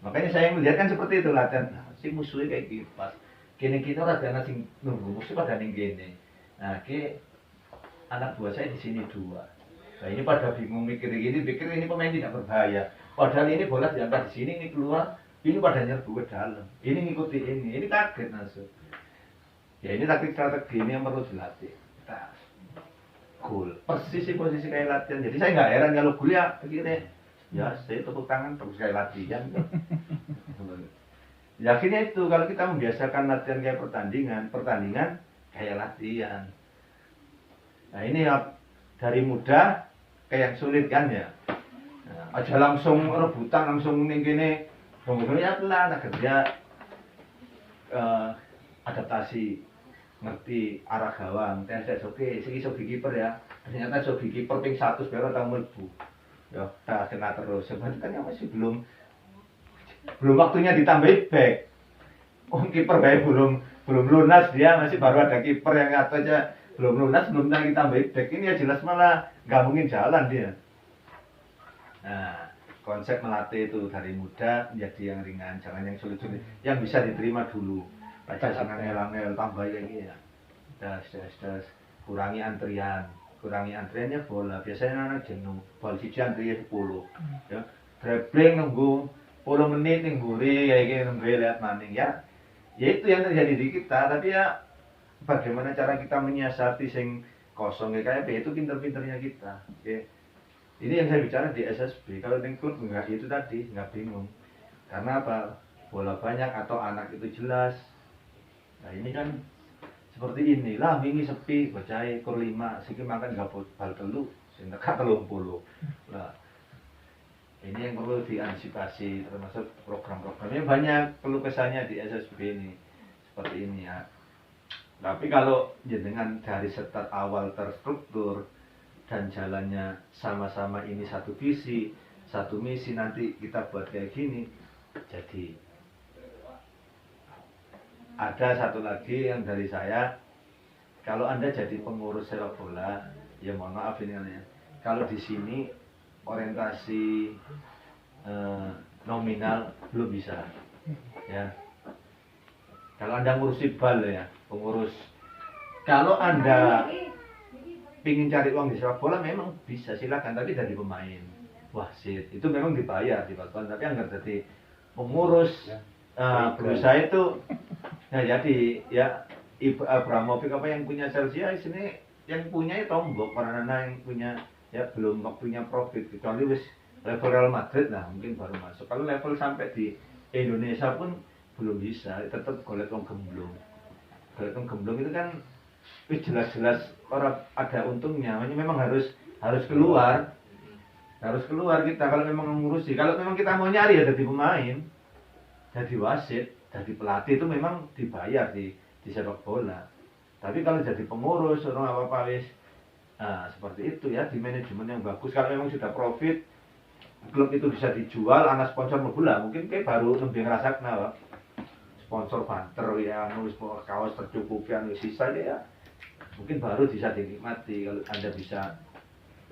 Speaker 1: Makanya saya melihat kan seperti itu latihan, nah, si musuhnya kayak gitu pas. Kini latihan sing nunggu musuh pada ning gini. Nah, anak buah saya di sini 2. Nah ini pada bingung mikir ini pemain tidak berbahaya. Padahal ini bola diangkat di sini, ini keluar, ini pada nyerbu ke dalam. Ini ngikuti ini kaget langsung. Ya ini taktik strategi ini yang perlu dilatih. Kita gol, persis sih posisi kayak latihan. Jadi saya nggak heran kalau gol ya begini. Ya saya tepuk tangan terus kayak latihan. Yakinnya itu kalau kita membiasakan latihan kayak pertandingan kayak latihan. Nah ini ya dari mudah kayak yang sulit kan ya. Aja langsung rebutan langsung ning kene ya pelan kerja adaptasi ngerti arah gawang tes oke siki Sogi kiper ya ternyata Sogi kiper ping 100 baru tau mlebu ya dah kena terus sebenarnya kan masih belum waktunya ditambahi back kiper bae belum lunas dia masih baru ada kiper yang ngatur aja belum lunas belum ditambahi back ini ya jelas malah nggak mungkin jalan dia. Nah, konsep melatih itu dari muda menjadi yang ringan, jangan yang sulit-sulit, yang bisa diterima dulu. Baca jangan ngel-ngel, tambah lagi ya. Das, kurangi antriannya bola. Biasanya anak jenuh, bal siji antrian 10. Ya, dribbling nunggu 10 menit nengguri kayak gini nunggu lihat maning ya. Ya itu yang terjadi di kita, tapi ya bagaimana cara kita menyiasati sing kosong kayak itu pinter-pinternya kita. Okay. Ini yang saya bicara di SSB, kalau di klub enggak itu tadi, nggak bingung. Karena apa? Bola banyak atau anak itu jelas. Nah ini kan seperti ini lah, wingi sepi, bocah kur 5, siki makan gak bal telu, sing tekan 30. Nah, ini yang perlu diantisipasi, termasuk program-programnya banyak perlu kesannya di SSB ini. Seperti ini ya. Tapi kalau dengan dari start awal terstruktur, dan jalannya sama-sama ini satu visi, satu misi, nanti kita buat kayak gini. Jadi ada satu lagi yang dari saya, kalau Anda jadi pengurus sepak bola, ya mohon maaf ini ya. Kalau di sini orientasi nominal belum bisa, ya. Kalau Anda ngurusi bal ya, pengurus. Kalau Anda pingin cari uang di sepak bola memang bisa, silakan, tapi dari pemain wasit itu memang dibayar di Batuan, tapi yang nggak jadi pengurus berusaha itu nah jadi ya Abramovich apa yang punya Chelsea ya sini yang punya tombok para anak yang punya ya belum waktunya profit kecuali wis level Real Madrid nah mungkin baru masuk. Kalau level sampai di Indonesia pun belum bisa, tetap golek wong gemblung. Golek wong gemblung itu kan jelas-jelas orang ada untungnya, memang harus keluar kita kalau memang mengurusi. Kalau memang kita mau nyari ya jadi pemain, jadi wasit, jadi pelatih itu memang dibayar di sepak bola. Tapi kalau jadi pengurus orang apa wis Nah, seperti itu ya, di manajemen yang bagus. Kalau memang sudah profit, klub itu bisa dijual, anak sponsor bola, mungkin kayak baru lebih ngerasa kenal. Sponsor banter ya, nulis kaos tercukupi, anu sisa ya, mungkin baru bisa dinikmati kalau Anda bisa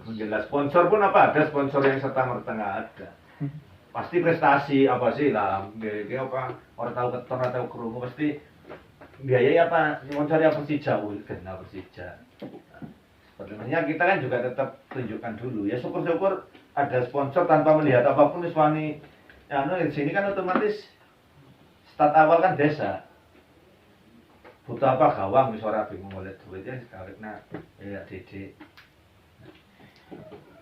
Speaker 1: menjelas. Sponsor pun apa ada sponsor yang serta merta nggak ada. Pasti prestasi apa sih lah, kayak apa orang tahu keton atau kerungu pasti biaya apa sponsor yang Persija, kenal Persija. Sebenarnya kita kan juga tetap tunjukkan dulu ya, syukur-syukur ada sponsor tanpa melihat apapun iswani. Ya, di sini kan otomatis start awal kan desa. Butuh apa gawang wis ora bingung oleh duit ya karena ya Dede.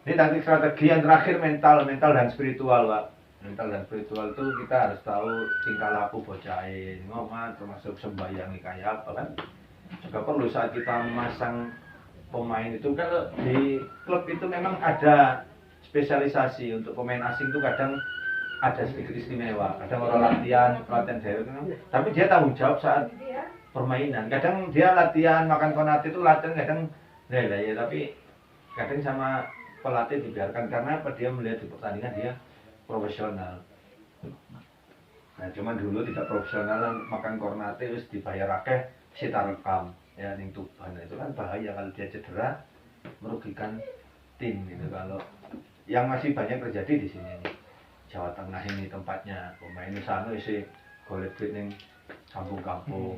Speaker 1: Ini taktik strategi yang terakhir mental dan spiritual, Pak. Mental dan spiritual itu kita harus tahu tingkah laku bocah ngomong termasuk sembayangi kayak apa kan. Juga perlu saat kita memasang pemain itu kalau di klub itu memang ada spesialisasi untuk pemain asing itu kadang ada sedikit istimewa, kadang orang latihan daerah tapi dia tanggung jawab saat permainan. Kadang dia latihan makan Konate itu latihan kadang ya tapi kadang sama pelatih dibiarkan karena apa, dia melihat di pertandingan dia profesional. Nah cuman dulu tidak profesional makan Konate terus dibayar akeh sita rekam ya ning Tuban. Itu kan bahaya kalau dia cedera merugikan tim gitu. Kalau yang masih banyak terjadi di sini nih. Jawa Tengah ini tempatnya pemain sana isi golek duit ning kampung-kampung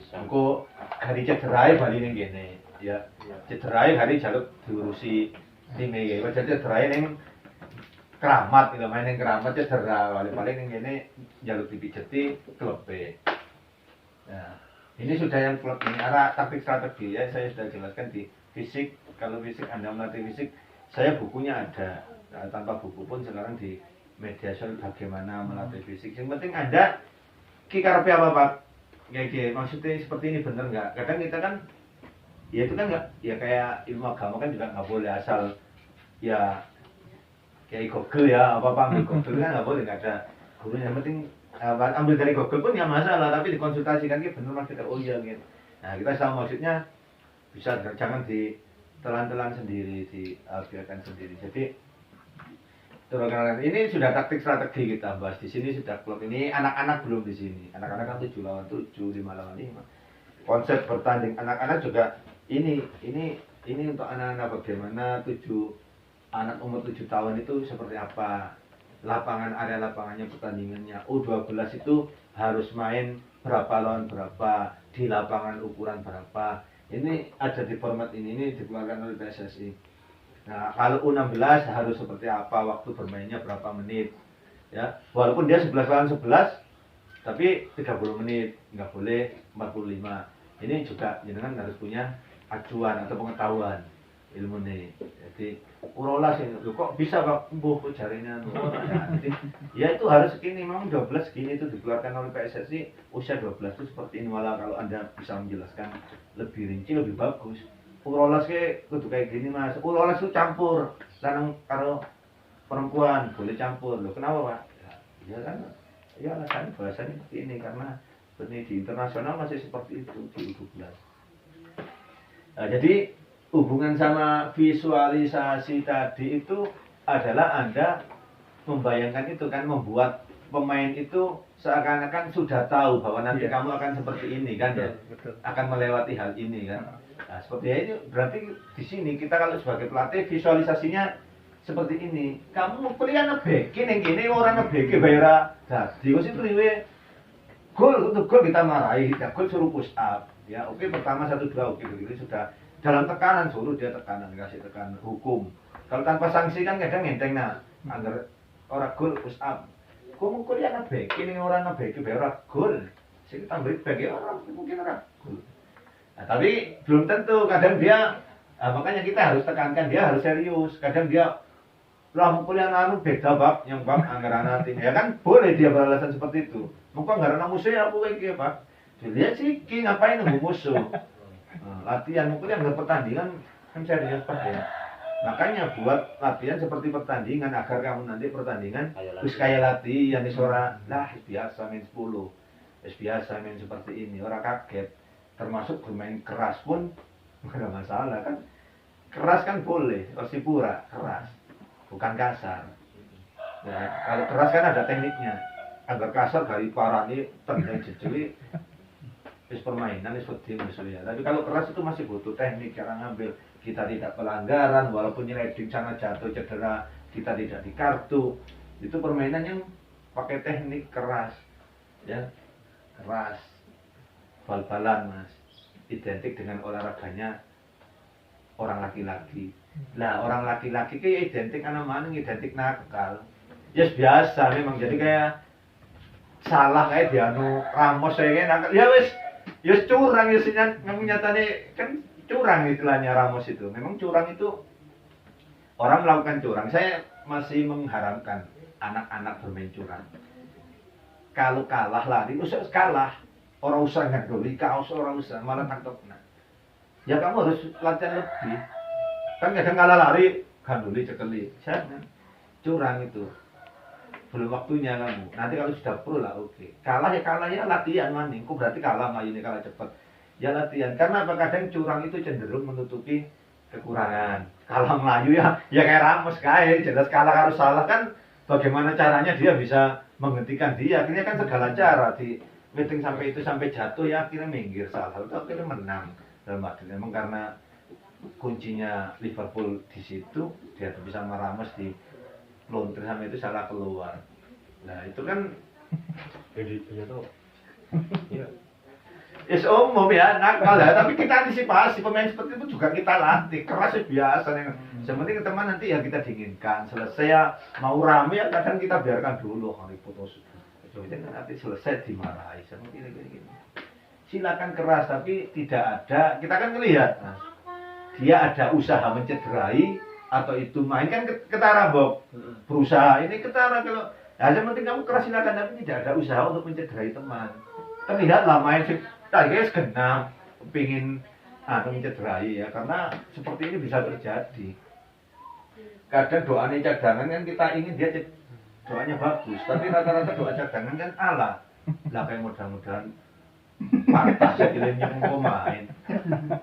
Speaker 1: engko hari cederai bali ning kene ya cederai hari jaluk diurusi tim iki wae cederai ning Keramat gitu main ning Keramat cedera bali-bali ning kene jaluk dipijeti klub B. Nah ini sudah yang klub ini arah taktik strategi ya saya sudah jelaskan di fisik. Kalau fisik Anda melatih fisik saya bukunya ada. Nah, tanpa buku pun sekarang di media sosial bagaimana melatih fisik. Yang penting Anda karepe apa Pak? Kayak maksudnya seperti ini bener nggak? Kadang kita kan ya itu kan nggak ya kayak ilmu agama kan juga nggak boleh asal ya kayak Google ya apa ambil Google kan nggak boleh, nggak ada gurunya. Yang penting ambil dari Google pun ya masalah, tapi dikonsultasikan gitu bener mas kita oh iya gitu. Nah kita sama maksudnya bisa jangan ditelan-telan sendiri, dibiarkan sendiri. Jadi ini sudah taktik strategi kita bahas di sini sudah klub ini anak-anak belum di sini. Anak-anak kan 7 lawan 7, 5 lawan 5. Konsep bertanding anak-anak juga ini untuk anak-anak bagaimana anak umur 7 tahun itu seperti apa. Lapangan area lapangannya pertandingannya. U12 itu harus main berapa lawan berapa di lapangan ukuran berapa. Ini ada di format ini dikeluarkan oleh PSSI. Nah, kalau U16 harus seperti apa, waktu bermainnya berapa menit. Ya, walaupun dia 11 lawan 11, tapi 30 menit, nggak boleh 45. Ini juga jenengan harus punya acuan atau pengetahuan ilmu nih. Jadi, urolas ini, kok bisa Pak, kok jarinya. Ya itu harus segini, memang 12 segini itu dikeluarkan oleh PSSI, usia 12 itu seperti ini. Malah kalau Anda bisa menjelaskan lebih rinci, lebih bagus. Urolas kudu kayak gini mas. Urolas itu campur lanang karo perempuan boleh campur loh. Kenapa Pak? Ya kan ya alasan bahasanya seperti ini karena di internasional masih seperti itu di U12. Nah, jadi hubungan sama visualisasi tadi itu adalah Anda membayangkan itu kan, membuat pemain itu seakan-akan sudah tahu bahwa nanti kamu akan seperti ini kan ya, akan melewati hal ini kan. Nah, seperti ini berarti di sini kita kalau sebagai pelatih visualisasinya seperti ini. Kamu kuliah nebeki ning kene ora nebeki bayar dadi wis priwe. Gol untuk gol kita marahi, kita gol suruh push up. Ya, oke pertama 1 2 oke begitu sudah dalam tekanan suruh dia tekanan, kasih tekanan hukum. Kalau tanpa sanksi kan kadang ngenteng nah. Angger ora gol push up. Kamu kuliah nebeki ning ora nebeki bayar gol. Sing tambah bagi orang mungkin ora gol. Nah, tapi belum tentu, kadang dia makanya kita harus tekankan dia harus serius. Kadang dia lah kuliah anu beda Pak, yang Pak anggaran nanti. Ya kan boleh dia beralasan seperti itu. Muka anggaran musuh ya aku iki Pak. Dilihat sih ki ngapain nunggu musuh. Latihan kuliah nggak pertandingan kan serius Pak ya. Makanya buat latihan seperti pertandingan agar kamu nanti pertandingan wis kaya latihan wis ora lah biasa main 10. Wis biasa main seperti ini, ora kaget. Termasuk bermain keras pun nggak ada masalah kan. keras kan boleh, Persipura keras, bukan kasar. Ya, kalau keras kan ada tekniknya. Agar kasar dari parani tendang jejeli, wis permainan wis wedi ya. Tapi kalau keras itu masih butuh teknik cara ngambil. Kita tidak pelanggaran, walaupun nyleding sana jatuh cedera, kita tidak di kartu. Itu permainan yang pakai teknik keras, ya keras, bal-balan mas, identik dengan olahraganya orang laki-laki. Nah orang laki-laki kayak identik anak maning, identik nakal. Ya yes, biasa memang jadi kayak salah kayak dianu Ramos kayak nakal. Ya wes, ya curang ya memang nyatanya kan curang istilahnya Ramos itu. Memang curang itu orang melakukan curang. Saya masih mengharapkan anak-anak bermain curang. Kalau kalah lari, usah kalah. Orang usah ngandoli kaos, orang usah malah takut. Nah, ya kamu harus latihan lebih. Kan kadang kalah lari, gandoli cekeli. Jangan. Curang itu. Belum waktunya kamu. Nanti kalau sudah pro lah oke. Kalah ya latihan maning. Kok berarti kalah main ini kalah cepat. Ya latihan. Karena apa kadang curang itu cenderung menutupi kekurangan. Kalau Melayu ya kayak Ramos kayak jelas kalah harus salah kan. Bagaimana caranya dia bisa menghentikan dia? Akhirnya kan segala cara di meeting sampai itu sampai jatuh ya akhirnya minggir salah. Itu akhirnya menang dalam Madrid. Memang karena kuncinya Liverpool di situ dia bisa meramos di lontre sampai itu salah keluar. Nah itu kan
Speaker 4: Jadi tuh. Iya.
Speaker 1: Is umum ya nakal ya, tapi kita antisipasi pemain seperti itu juga kita latih keras biasa nih. Sementing teman nanti ya kita dinginkan selesai ya mau rame ya kadang kita biarkan dulu hari putus. Jadi nanti selesai dimarahi seperti ini. Silakan keras tapi tidak ada kita kan melihat mas, dia ada usaha mencederai atau itu main kan ketara Bob berusaha ini ketara kalau ya sementing kamu keras silakan tapi tidak ada usaha untuk mencederai teman. Terlihatlah main sih. Nah, guys, genam, pingin mencederai ya, karena seperti ini bisa terjadi. Kadang doanya cadangan kan kita ingin dia doanya bagus, tapi rata-rata doa cadangan kan ala. Lah kayak mudah-mudahan patah sekilanya pemain.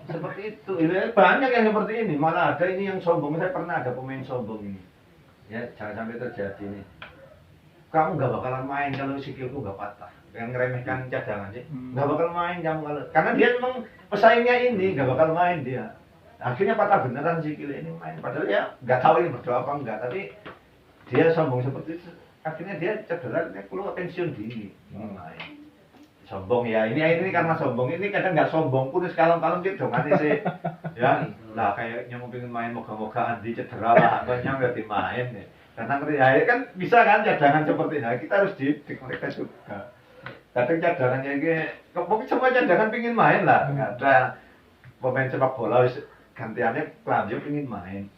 Speaker 1: Seperti itu, banyak yang seperti ini. Malah ada ini yang sombong, saya pernah ada pemain sombong ini. Ya, jangan sampai terjadi ini. Kamu nggak bakalan main kalau sikilku nggak patah. Yang ngeremehkan cadangan sih, nggak bakal main kamu kalau karena dia memang pesaingnya ini nggak bakal main dia. Akhirnya patah beneran sikil ini main. Padahal ya nggak tahu ini berdoa apa enggak, tapi dia sombong seperti itu. Akhirnya dia cedera, dia keluar pensiun dini. Main. Sombong ya, ini karena sombong ini kadang nggak sombong pun sekalong-kalong dia dong nanti sih. Ya, lah kayaknya mau pengen main moga-moga Andi cedera lah, ataunya nggak dimain ya. Karena ya kan bisa kan cadangan seperti ini, kita harus didik mereka juga. Kadang cadangannya mungkin semua cadangan pingin main lah, nggak ada pemain sepak bola gantiannya Klamjo pingin main.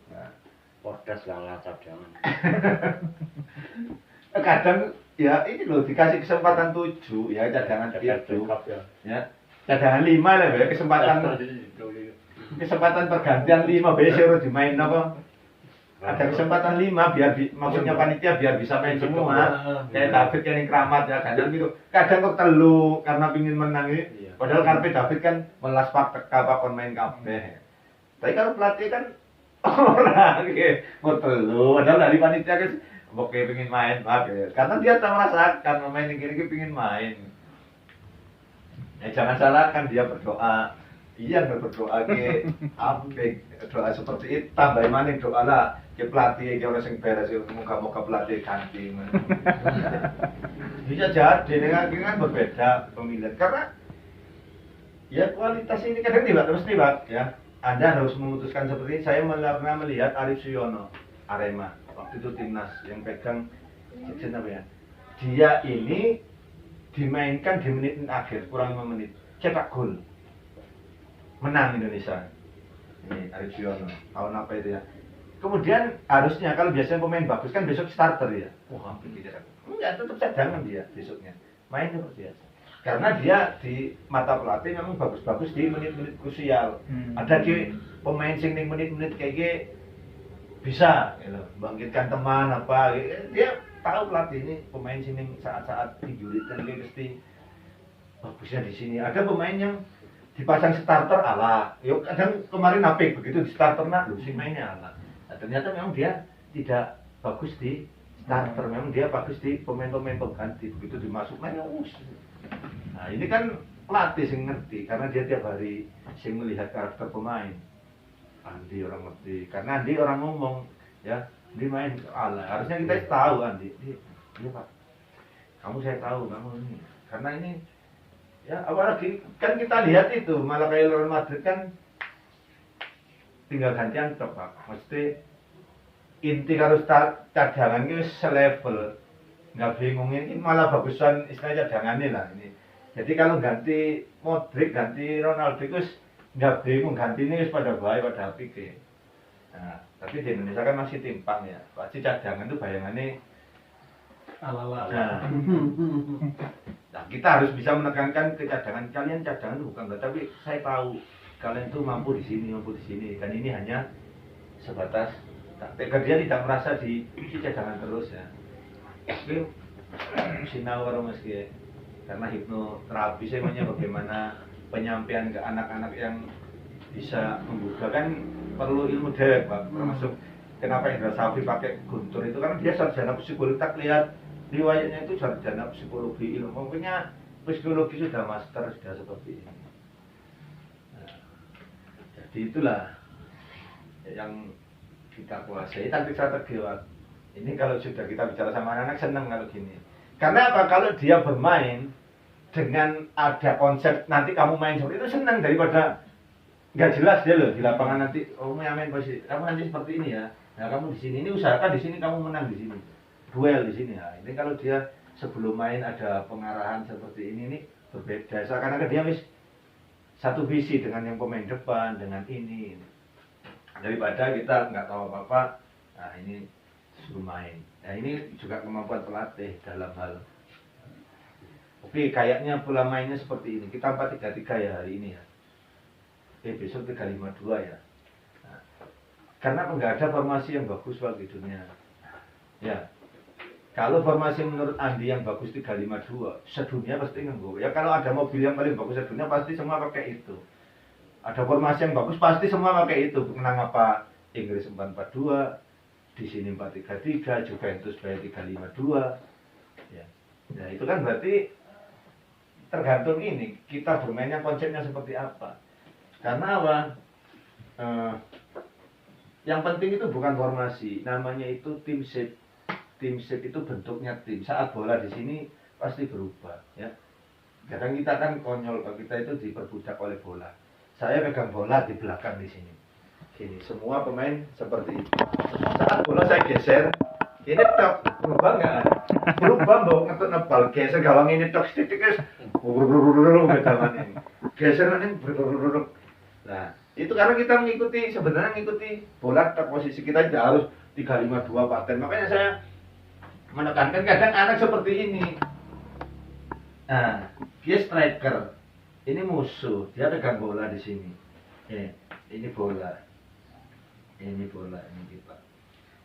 Speaker 1: Nah,
Speaker 4: Pordas lah cadangan.
Speaker 1: kadang ya ini loh dikasih kesempatan 7 ya cadangan 7 ya cadangan 5 lah ya kesempatan pergantian 5 besok dimain apa ada kesempatan 5 biar maksudnya panitia biar bisa main semua kayak David yang keramat ya kadang gitu kadang kok telu karena pingin menang ini padahal karpe David kan melas pak main kabeh tapi kalau pelatih kan orang mau telu padahal dari panitia kan oke pengen main ya. Karena dia tak merasakan pemain yang kiri pengen main ya jangan salahkan dia berdoa iya berdoa ke doa seperti itu tambah maning doa lah ke pelatih ke orang yang beres muka pelatih ganti bisa jadi dengan berbeda pemilihan karena ya kualitas ini kadang tidak terus tiba ya Anda harus memutuskan seperti ini saya pernah melihat Arif Suyono Arema waktu itu timnas yang pegang apa ya dia ini dimainkan di menit akhir kurang 5 menit cetak gol menang Indonesia ini Arif Suyono tahun apa itu ya kemudian harusnya kalau biasanya pemain bagus kan besok starter ya wah hampir tidak enggak tetap cadangan dia besoknya main seperti biasa karena dia di mata pelatih memang bagus-bagus di menit-menit krusial ada di pemain sing menit-menit kayak bisa gitu, bangkitkan teman apa gitu. Dia tahu pelatih ini pemain sini saat-saat injury dan dia pasti bagusnya di sini ada pemain yang
Speaker 2: dipasang starter ala. Yuk kadang kemarin apik begitu di starter nak lu sing mainnya ala. Nah, ternyata memang dia tidak bagus di starter, memang dia bagus di pemain-pemain pengganti. Begitu dimasuk mainnya Nah, ini kan pelatih sing ngerti karena dia tiap hari sing melihat karakter pemain. Andi orang ngerti, karena Andi orang ngomong ya, dia main ala. Harusnya kita tahu Andi. Iya Pak. Kamu saya tahu kamu ini. Karena ini ya apalagi kan kita lihat itu malah kayak Real Madrid kan tinggal gantian tok Pak. Mesti inti harus cadangan itu selevel. Nggak bingung ini malah bagusan istilahnya cadangannya lah ini. Jadi kalau ganti Modric, ganti Ronaldo itu nggak bingung ganti ini pada baik pada pikir. Nah, tapi di Indonesia kan masih timpang ya. Pasti cadangan itu bayangannya
Speaker 1: Ala-ala.
Speaker 2: Nah, kita harus bisa menekankan ke cadangan. Kalian cadangan itu bukan, tapi saya tahu kalian itu mampu di sini, dan ini hanya sebatas taktik. Dia tidak merasa di cadangan terus ya. Oke, sinau orang meski karena hipnoterapi saya maunya bagaimana penyampaian ke anak-anak yang bisa membuka kan perlu ilmu dewek Pak. Termasuk kenapa Indra Safri pakai Guntur itu karena dia sarjana psikologi, tak lihat riwayatnya itu sarjana psikologi, ilmu punya psikologi sudah master, sudah seperti ini. Nah, jadi itulah yang kita kuasai taktik strategi. Ini kalau sudah kita bicara sama anak-anak senang kalau gini. Karena apa? Kalau dia bermain dengan ada konsep nanti kamu main seperti itu senang daripada nggak jelas dia loh di lapangan nanti. Oh main posisi, kamu nanti seperti ini ya. Nah kamu di sini, ini usahakan di sini kamu menang di sini. Duel di sini ya. Ini kalau dia sebelum main ada pengarahan seperti ini berbeda. Seakan-akan dia wis satu visi dengan yang pemain depan, dengan ini. Daripada kita nggak tahu apa-apa, nah ini suruh main. Nah ini juga kemampuan pelatih dalam hal. Oke, kayaknya pola mainnya seperti ini. Kita 4-3-3 ya hari ini ya. Besok 3-5-2 ya. Nah, karena nggak ada formasi yang bagus di dunia. Ya. Kalau formasi menurut Andi yang bagus 3-5-2, sedunia pasti nganggo. Ya kalau ada mobil yang paling bagus sedunia pasti semua pakai itu. Ada formasi yang bagus pasti semua pakai itu. Menang apa? Inggris 4-4-2, di sini 4-3-3, Juventus bayar 3-5-2. Ya. Nah, itu kan berarti tergantung ini kita bermainnya konsepnya seperti apa. Karena apa? Yang penting itu bukan formasi, namanya itu tim shape. Tim shape itu bentuknya tim. Saat bola di sini pasti berubah, ya. Kadang kita kan konyol, kalau kita itu diperbudak oleh bola. Saya pegang bola di belakang di sini. Gini, semua pemain seperti itu. Saat bola saya geser, ini tok berubah nggak? Berubah mbok ngetut nebal geser gawang ini tok sedikit guys. Geser ini berurut. Nah, itu karena kita sebenarnya mengikuti bola ke posisi kita tidak harus 3-5-2 paten. Makanya saya menekankan kadang anak seperti ini. Nah, dia striker. Ini musuh, dia pegang bola di sini. Ini bola. Ini bola, ini kita.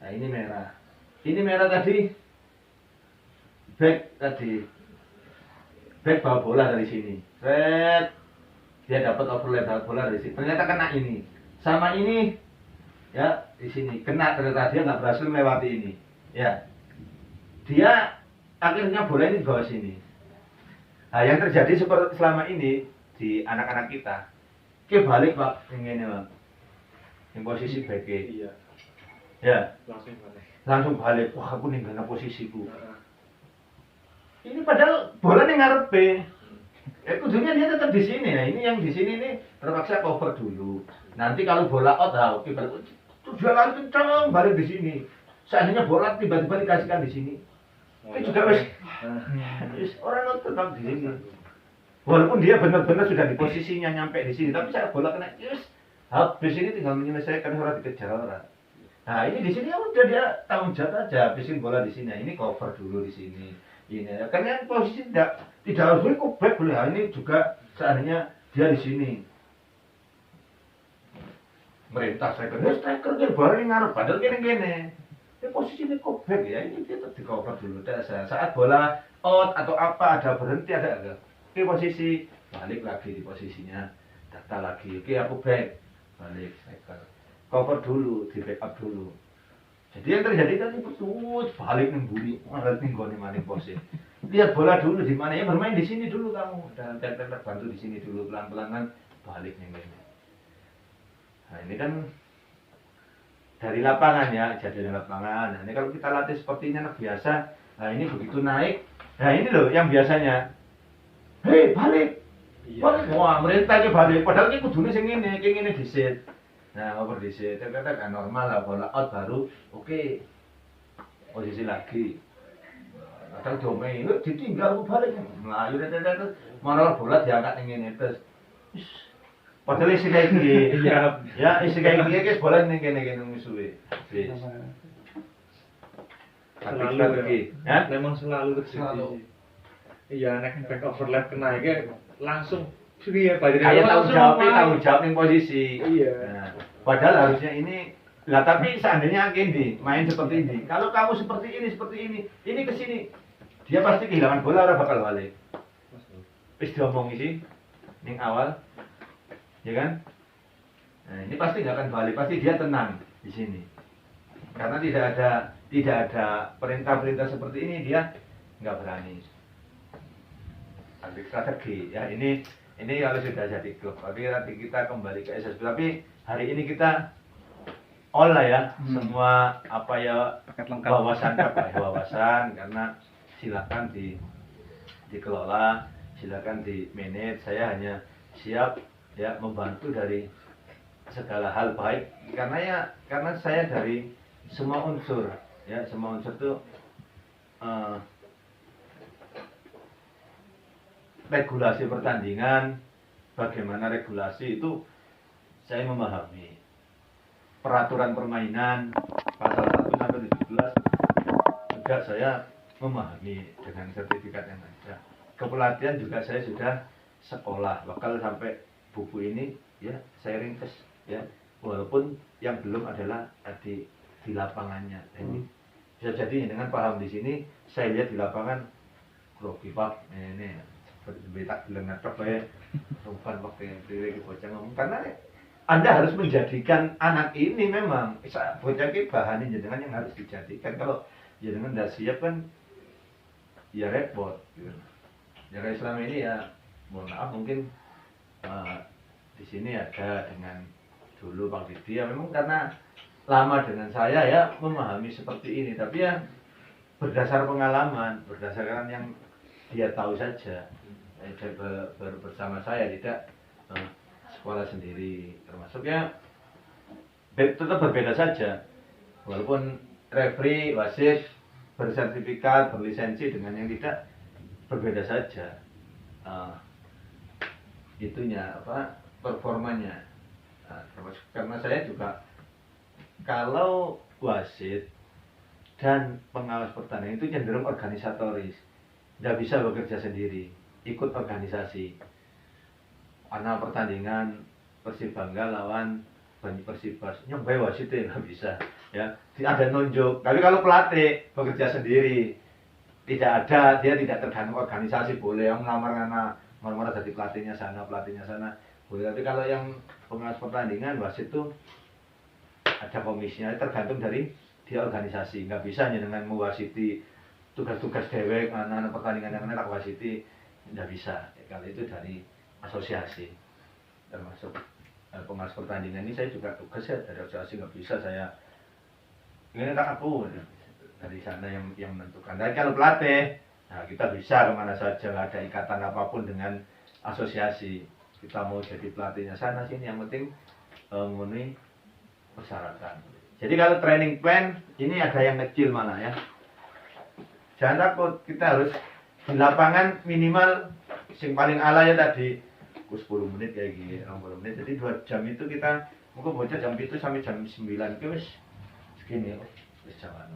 Speaker 2: Nah, ini merah. Ini merah tadi. Back bawa bola dari sini. Red. Dia dapat overlap bola dari sini. Ternyata kena ini. Sama ini ya, di sini kena, ternyata dia nggak berhasil melewati ini. Ya. Dia akhirnya bola ini di bawah sini. Nah, yang terjadi seperti selama ini di anak-anak kita, balik Pak, ini Pak, yang posisi back.
Speaker 4: Iya.
Speaker 2: Ya.
Speaker 4: Langsung balik.
Speaker 2: Wah, aku ninggalin posisiku. Ini padahal bola nih ngarepe. Kudunya dia tetap di sini. Nah, ini yang di sini ini terpaksa cover dulu. Nanti kalau bola out, oke, balik. Dia lari kencang balik di sini. Seandainya bola tiba-tiba dikasihkan di sini. Juga wis orang tetap di sini. Walaupun dia benar-benar sudah di posisinya nyampe di sini, tapi saya bola kena habis ini tinggal menyelesaikan orang dikejar orang. Nah ini di sini ya udah dia tanggung jawab aja, habisin bola di sini. Nah, ini cover dulu di sini. Ini karena posisi tidak harus back boleh. Nah, ini juga seandainya dia di sini. Merintah striker dia bola ini ngarep padahal gini. Ini posisinya back ya, ini dia tetap di cover dulu. Saat bola out atau apa ada berhenti ada. Ini posisi balik lagi di posisinya. data lagi, oke aku back, balik striker, cover dulu, di backup dulu. Jadi yang terjadi kan itu balik nih buri, malah nih gone maning posisi. Lihat bola dulu di mana ya, bermain di sini dulu kamu, dan tempat bantu di sini dulu pelan-pelan kan balik nih gini. Nah ini kan dari lapangan ya, jadi dari lapangan. Nah, ini kalau kita latih seperti ini anak biasa, nah ini begitu naik, nah ini loh yang biasanya, hei balik, balik, wah merintah ke balik, padahal ini kudunya sing ini disit. Nah over disit, ternyata kan normal lah, bola out baru, oke, posisi lagi. Kadang domai, lu ditinggal aku balik, melayu terus, malah bola diangkat ini terus, padahal isi kayak gini, ya isi kayak gini, guys bola ini gini musuhnya,
Speaker 5: Selalu
Speaker 2: ya,
Speaker 5: memang selalu terjadi. Iya, nek back overlap kena iki langsung free ya,
Speaker 2: kayak tanggung jawab nih posisi.
Speaker 5: Iya.
Speaker 2: Nah, padahal harusnya ini, lah tapi seandainya Kendi main seperti ini, kalau kamu seperti ini ke sini, dia pasti kehilangan bola, orang bakal balik. Wis diomongi sih, ning awal, ya kan? Nah, ini pasti nggak akan balik, pasti dia tenang di sini, karena tidak ada perintah-perintah seperti ini, dia nggak berani. Ambil strategi, ya ini kalau sudah jadi klub, tapi nanti kita kembali ke SSB. Tapi hari ini kita all lah ya, semua apa ya,
Speaker 3: Paket lengkap.
Speaker 2: wawasan, karena silakan dikelola, silakan di manage. Saya hanya siap ya membantu dari segala hal baik, karena saya dari semua unsur ya, semua unsur itu regulasi pertandingan, bagaimana regulasi itu saya memahami. Peraturan permainan pasal 1 sampai 17 juga saya memahami dengan sertifikat yang ada. Kepelatihan juga saya sudah sekolah, bakal sampai buku ini ya saya ringkes ya, walaupun yang belum adalah di lapangannya. Jadi bisa jadi dengan paham di sini, saya lihat di lapangan grogi pak ini tak bilang natok ya, rumpan pakai diri bocah ngomong, karena Anda harus menjadikan anak ini memang bocah ini bahan jenengan yang harus dijadikan. Kalau jenengan tidak siap kan ya repot gitu. Ya kayak selama ini ya mohon maaf mungkin di sini ada dengan dulu Pak Didi ya, memang karena lama dengan saya ya memahami seperti ini, tapi ya berdasar pengalaman, berdasarkan yang dia tahu saja. Bersama saya, tidak sekolah sendiri, termasuknya tetap berbeda saja, walaupun referee, wasit bersertifikat, berlisensi dengan yang tidak berbeda saja itunya apa performanya. Termasuk karena saya juga kalau wasit dan pengawas pertandingan itu cenderung organisatoris, tidak bisa bekerja sendiri, ikut organisasi. Karena pertandingan Persibangga lawan Persibas, nyampe wasitnya nggak bisa, ya. Ada nunjuk. Tapi kalau pelatih bekerja sendiri, tidak ada, dia tidak tergantung organisasi, boleh yang ngelamar jadi pelatihnya sana, boleh. Tapi kalau yang pengawas pertandingan wasit itu ada komisinya, tergantung dari dia organisasi. Nggak bisa hanya dengan mewasiti tugas-tugas dewek, anak-anak pertandingan yang tak wasiti, nggak bisa. Kalau itu dari asosiasi, termasuk pengawas pertandingan ini saya juga tugasnya dari asosiasi, nggak bisa saya ini tak aku dari sana yang menentukan. Dan kalau pelatih, nah kita bisa kemana saja, nggak ada ikatan apapun dengan asosiasi. Kita mau jadi pelatihnya sana sini, yang penting memenuhi persyaratan. Jadi kalau training plan ini ada yang kecil malah ya. Jangan takut, kita harus di lapangan minimal yang paling ala ya tadi 10 menit kayak gini, 60 menit. Jadi 2 jam itu kita mungkin bocah jam itu sampai jam 9 itu wis segini wis jalan.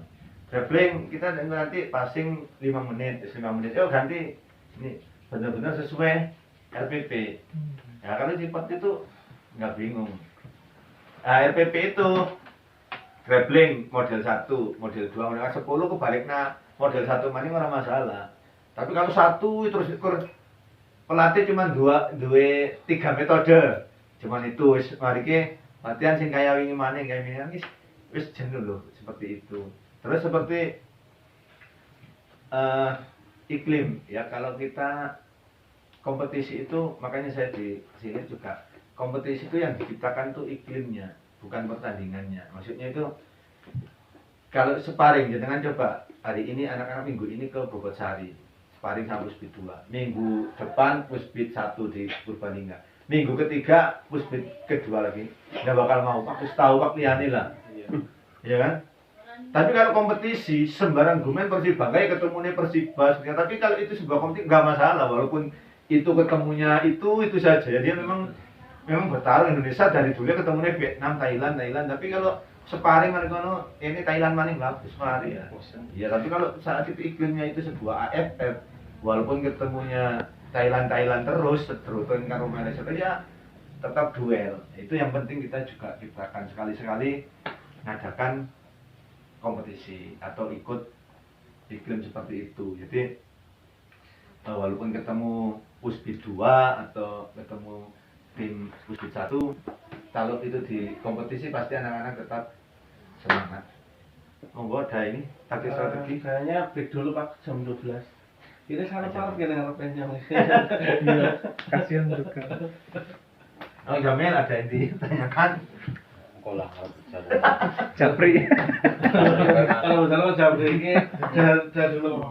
Speaker 2: Dribbling kita nanti passing 5 menit, 5 menit. Ganti ini benar-benar sesuai RPP. Ya kalau cepat itu nggak bingung. Nah, RPP itu dribbling model 1, model 2, model 10 kebaliknya model 1 maning orang masalah. Tapi kalau 1 terus ukur pelatih cuma dua tiga metode. Cuman itu wis mari ki latihan sing kaya wingi maning kaya wingi wis jenuh lho seperti itu. Terus seperti iklim ya, kalau kita kompetisi itu, makanya saya di sini juga kompetisi itu yang diciptakan tuh iklimnya, bukan pertandingannya. Maksudnya itu kalau sparring, jangan coba hari ini anak-anak minggu ini ke Bogotsari sparring sama Puspit 2, minggu depan Puspit 1 di Purbalingga, minggu ketiga Puspit kedua lagi, nggak bakal mau pak, tahu pak liani lah, ya kan? Tapi kalau kompetisi sembarang gumen Persiba, kayak ketemunya Persiba, tapi kalau itu sebuah kompetisi nggak masalah, walaupun itu ketemunya itu saja. Ya, dia memang bertarung Indonesia dari dulu ketemunya Vietnam, Thailand. Tapi kalau sparring mereka ini Thailand maning lah, sparring ya. Ya tapi kalau saat itu iklimnya itu sebuah AFF, walaupun ketemunya Thailand terus terusin karo Malaysia ya tetap duel. Itu yang penting kita juga ciptakan sekali-sekali ngadakan kompetisi atau ikut iklim seperti itu. Jadi walaupun ketemu Puspit 2 atau ketemu tim Puspit 1, kalau itu di kompetisi pasti anak-anak tetap semangat. Monggo ada ini taktik strategi.
Speaker 4: Kayaknya break dulu Pak jam 12. Ini salah-salah kita ngapainnya.
Speaker 3: Kasihan juga.
Speaker 2: Oh Jamil ada yang ditanyakan.
Speaker 6: Kolah harus bicara.
Speaker 3: Japri.
Speaker 4: Kalau misalnya jam ini jangan dulu.